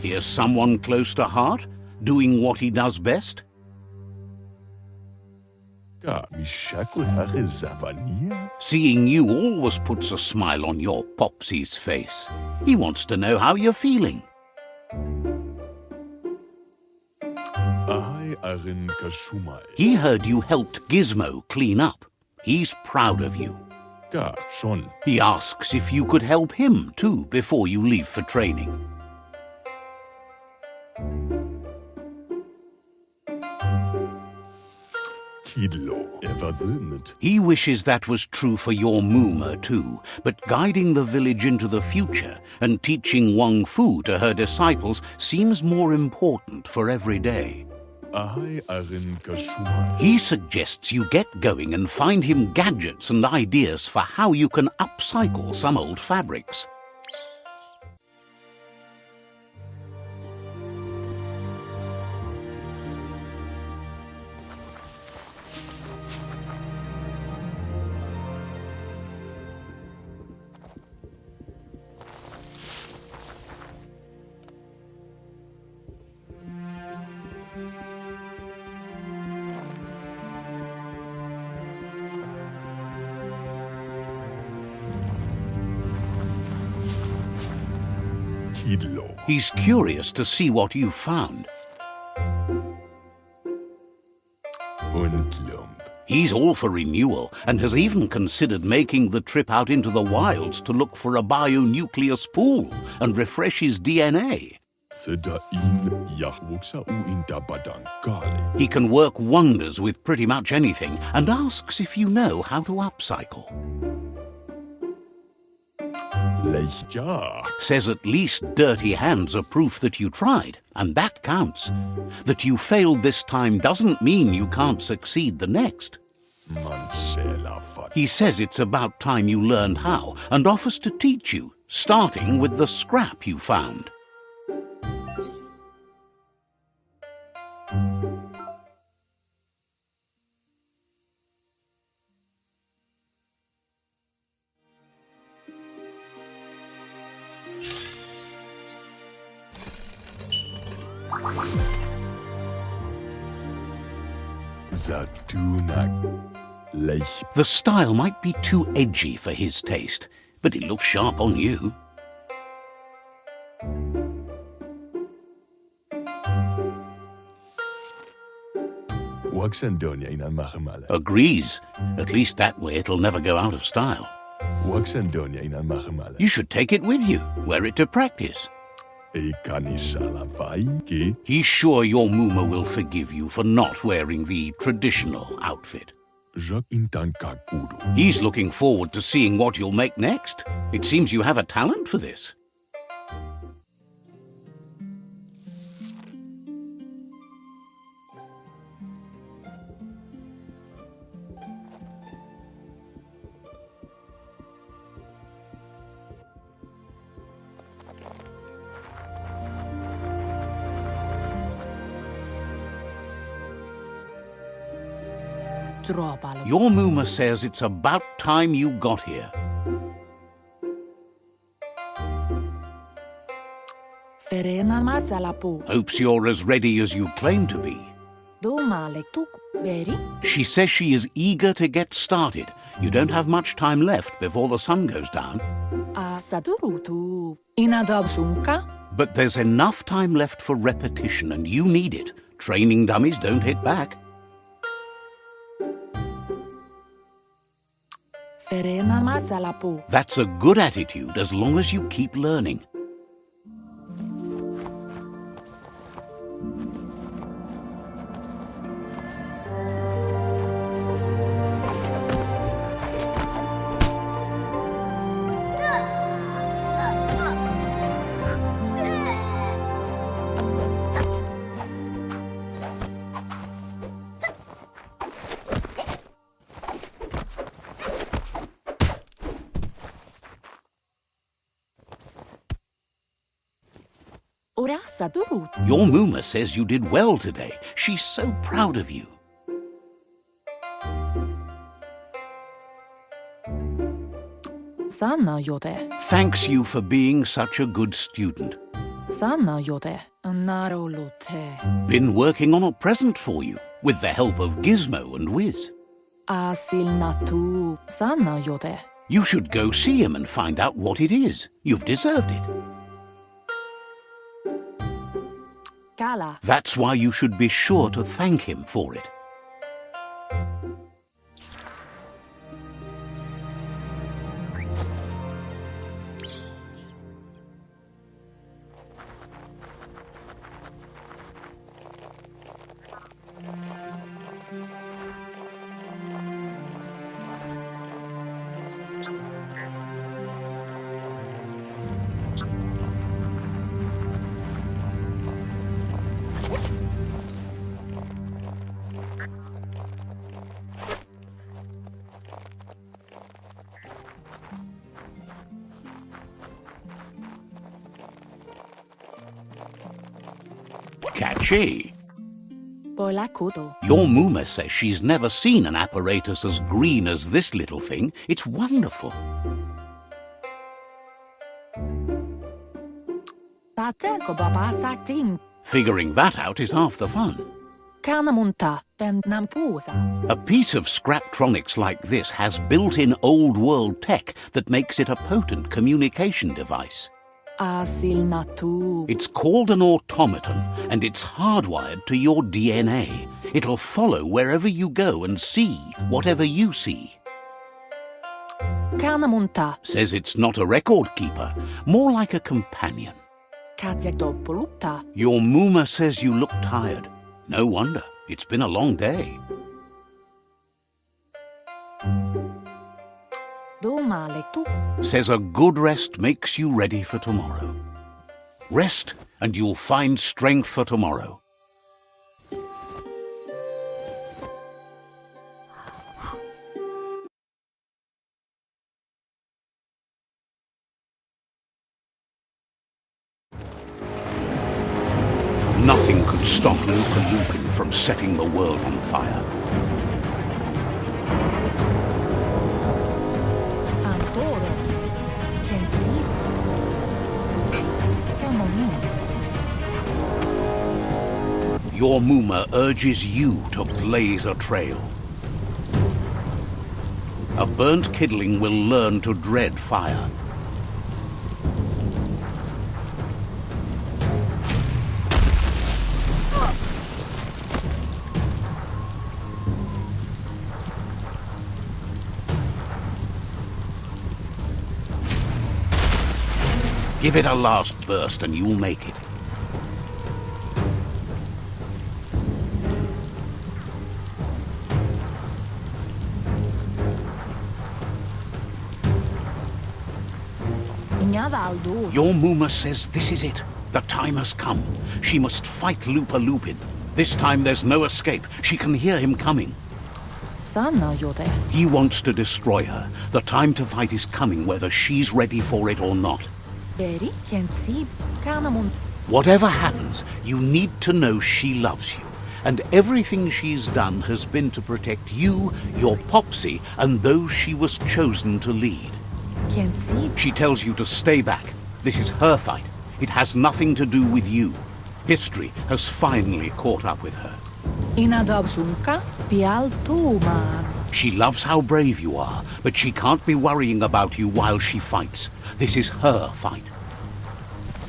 A: Here's someone close to heart, doing what he does best. Seeing you always puts a smile on your Popsy's face. He wants to know how you're feeling. He heard you helped Gizmo clean up. He's proud of you. He asks if you could help him too before you leave for training. He wishes that was true for your Mooma too, but guiding the village into the future and teaching Wang Fu to her disciples seems more important for every day. He suggests you get going and find him gadgets and ideas for how you can upcycle some old fabrics. He's curious to see what you found. He's all for renewal and has even considered making the trip out into the wilds to look for a bionucleus pool and refresh his DNA. He can work wonders with pretty much anything and asks if you know how to upcycle. Says at least dirty hands are proof that you tried, and that counts. That you failed this time doesn't mean you can't succeed the next. He says it's about time you learned how, and offers to teach you, starting with the scrap you found. The style might be too edgy for his taste, but it looks sharp on you. Agrees. At least that way it'll never go out of style. You should take it with you, wear it to practice. He's sure your Mooma will forgive you for not wearing the traditional outfit. He's looking forward to seeing what you'll make next. It seems you have a talent for this. Your Mooma says it's about time you got here. Hopes you're as ready as you claim to be. She says she is eager to get started. You don't have much time left before the sun goes down. But there's enough time left for repetition, and you need it. Training dummies don't hit back.
F: Ferena masalapu.
A: That's a good attitude as long as you keep learning.
F: Urassa turut.
A: Your Muma says you did well today. She's so proud of you.
F: Sanna jote.
A: Thanks you for being such a good student.
F: Sanna jote. Narolute.
A: Been working on a present for you, with the help of Gizmo and Wiz.
F: Asilnatu. Sanna jote.
A: You should go see him and find out what it is. You've deserved it.
F: Kala.
A: That's why you should be sure to thank him for it. Catchy.
F: Polakuto.
A: Your Muma says she's never seen an apparatus as green as this little thing. It's wonderful.
F: Tateko baba sakting.
A: Figuring that out is half the fun.
F: Kanamunta. Nampusa.
A: A piece of Scraptronics like this has built-in old world tech that makes it a potent communication device.
F: Asilnatu.
A: It's called an automaton, and it's hardwired to your DNA. It'll follow wherever you go and see whatever you see.
F: Kanamunta.
A: Says it's not a record keeper, more like a companion.
F: Katjatopolutta.
A: Your Muma says you look tired. No wonder. It's been a long day. Says a good rest makes you ready for tomorrow. Rest, and you'll find strength for tomorrow. Nothing could stop Lupa Lupin from setting the world on fire. Your Muma urges you to blaze a trail. A burnt kidling will learn to dread fire. Give it a last burst and you'll make it. Your Muma says this is it. The time has come. She must fight Lupa Lupin. This time there's no escape. She can hear him coming. He wants to destroy her. The time to fight is coming, whether she's ready for it or not. Whatever happens, you need to know she loves you. And everything she's done has been to protect you, your Popsy, and those she was chosen to lead. She tells you to stay back. This is her fight. It has nothing to do with you. History has finally caught up with her. She loves how brave you are, but she can't be worrying about you while she fights. This is her fight.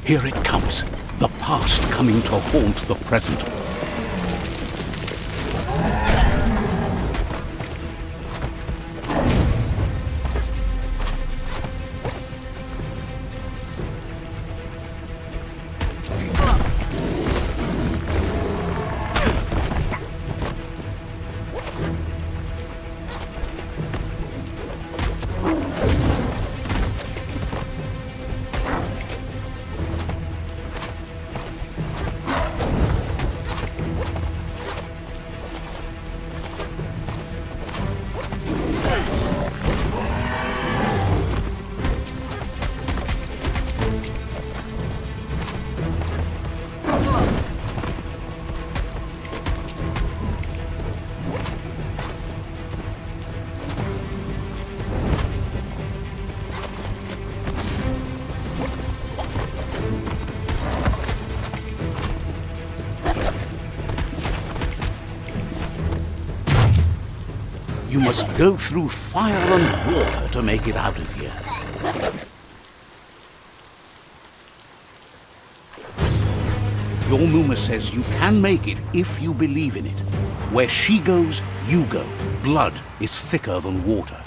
A: Here it comes. The past coming to haunt the present. You must go through fire and water to make it out of here. Your Muma says you can make it if you believe in it. Where she goes, you go. Blood is thicker than water.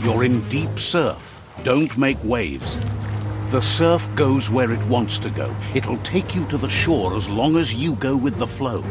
A: You're in deep surf. Don't make waves. The surf goes where it wants to go. It'll take you to the shore as long as you go with the flow.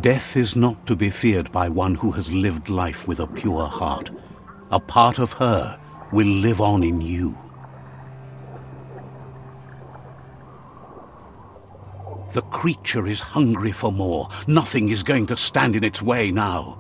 A: Death is not to be feared by one who has lived life with a pure heart. A part of her will live on in you. The creature is hungry for more. Nothing is going to stand in its way now.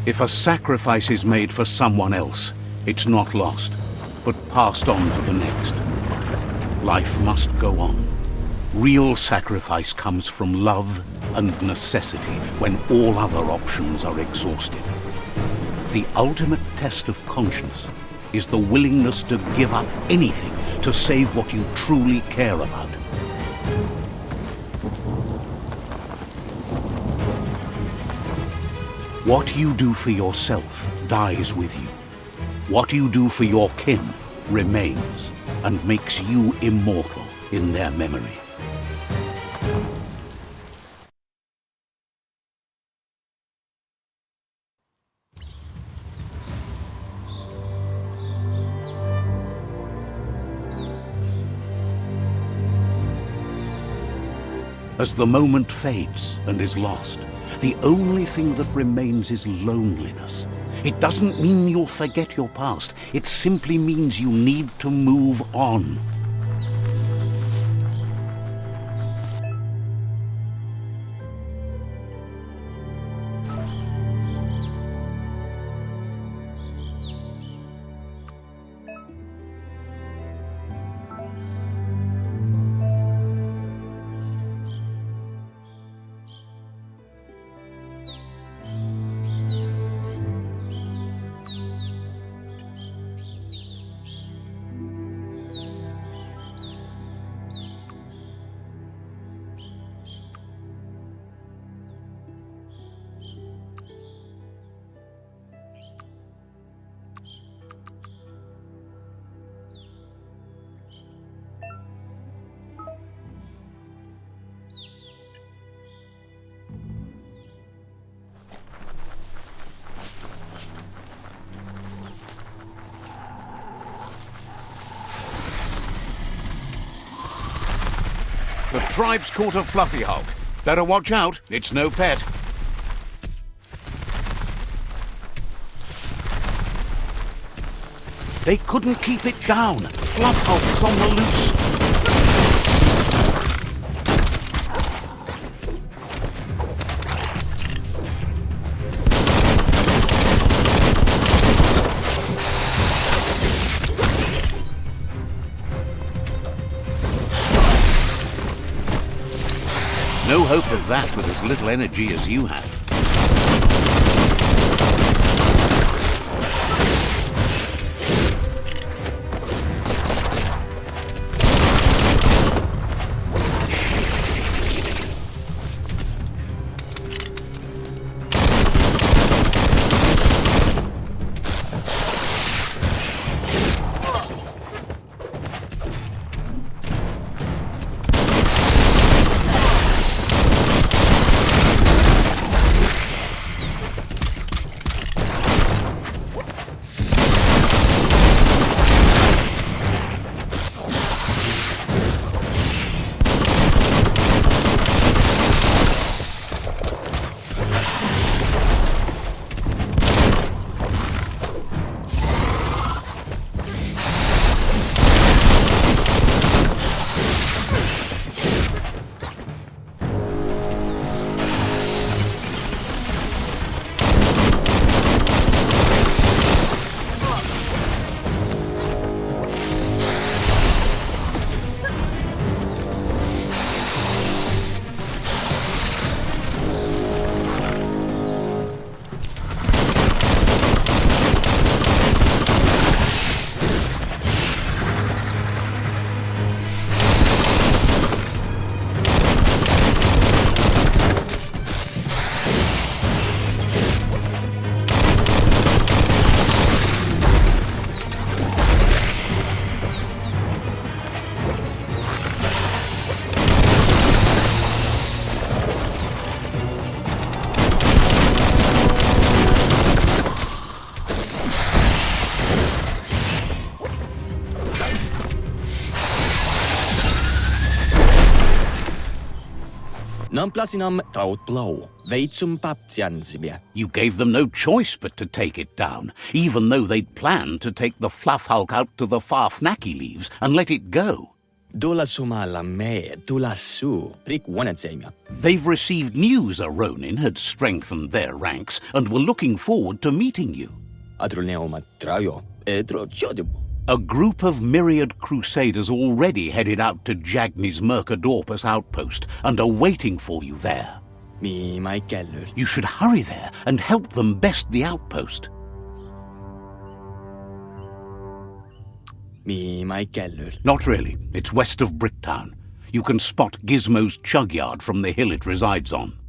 A: If a sacrifice is made for someone else, it's not lost, but passed on to the next. Life must go on. Real sacrifice comes from love and necessity when all other options are exhausted. The ultimate test of conscience is the willingness to give up anything to save what you truly care about. What you do for yourself dies with you. What you do for your kin remains and makes you immortal in their memory. As the moment fades and is lost, the only thing that remains is loneliness. It doesn't mean you'll forget your past. It simply means you need to move on. The tribe's caught a fluffy hulk. Better watch out, it's no pet. They couldn't keep it down. Fluff hulk's on the loose. No hope of that with as little energy as you have.
G: Namplasinam taut blau, veitsum paptiansibia.
A: You gave them no choice but to take it down, even though they'd planned to take the fluff hulk out to the Farfnaki leaves and let it go.
G: Dula sumala me, dula su, prik wanetsemia.
A: They've received news a Ronin had strengthened their ranks and were looking forward to meeting you.
G: Adruneoma trajo, edro chodibu.
A: A group of myriad crusaders already headed out to Jagni's Mercadorpus outpost and are waiting for you there.
G: Mi mai kellur.
A: You should hurry there and help them best the outpost.
G: Mi mai kellur.
A: Not really. It's west of Bricktown. You can spot Gizmo's chug yard from the hill it resides on.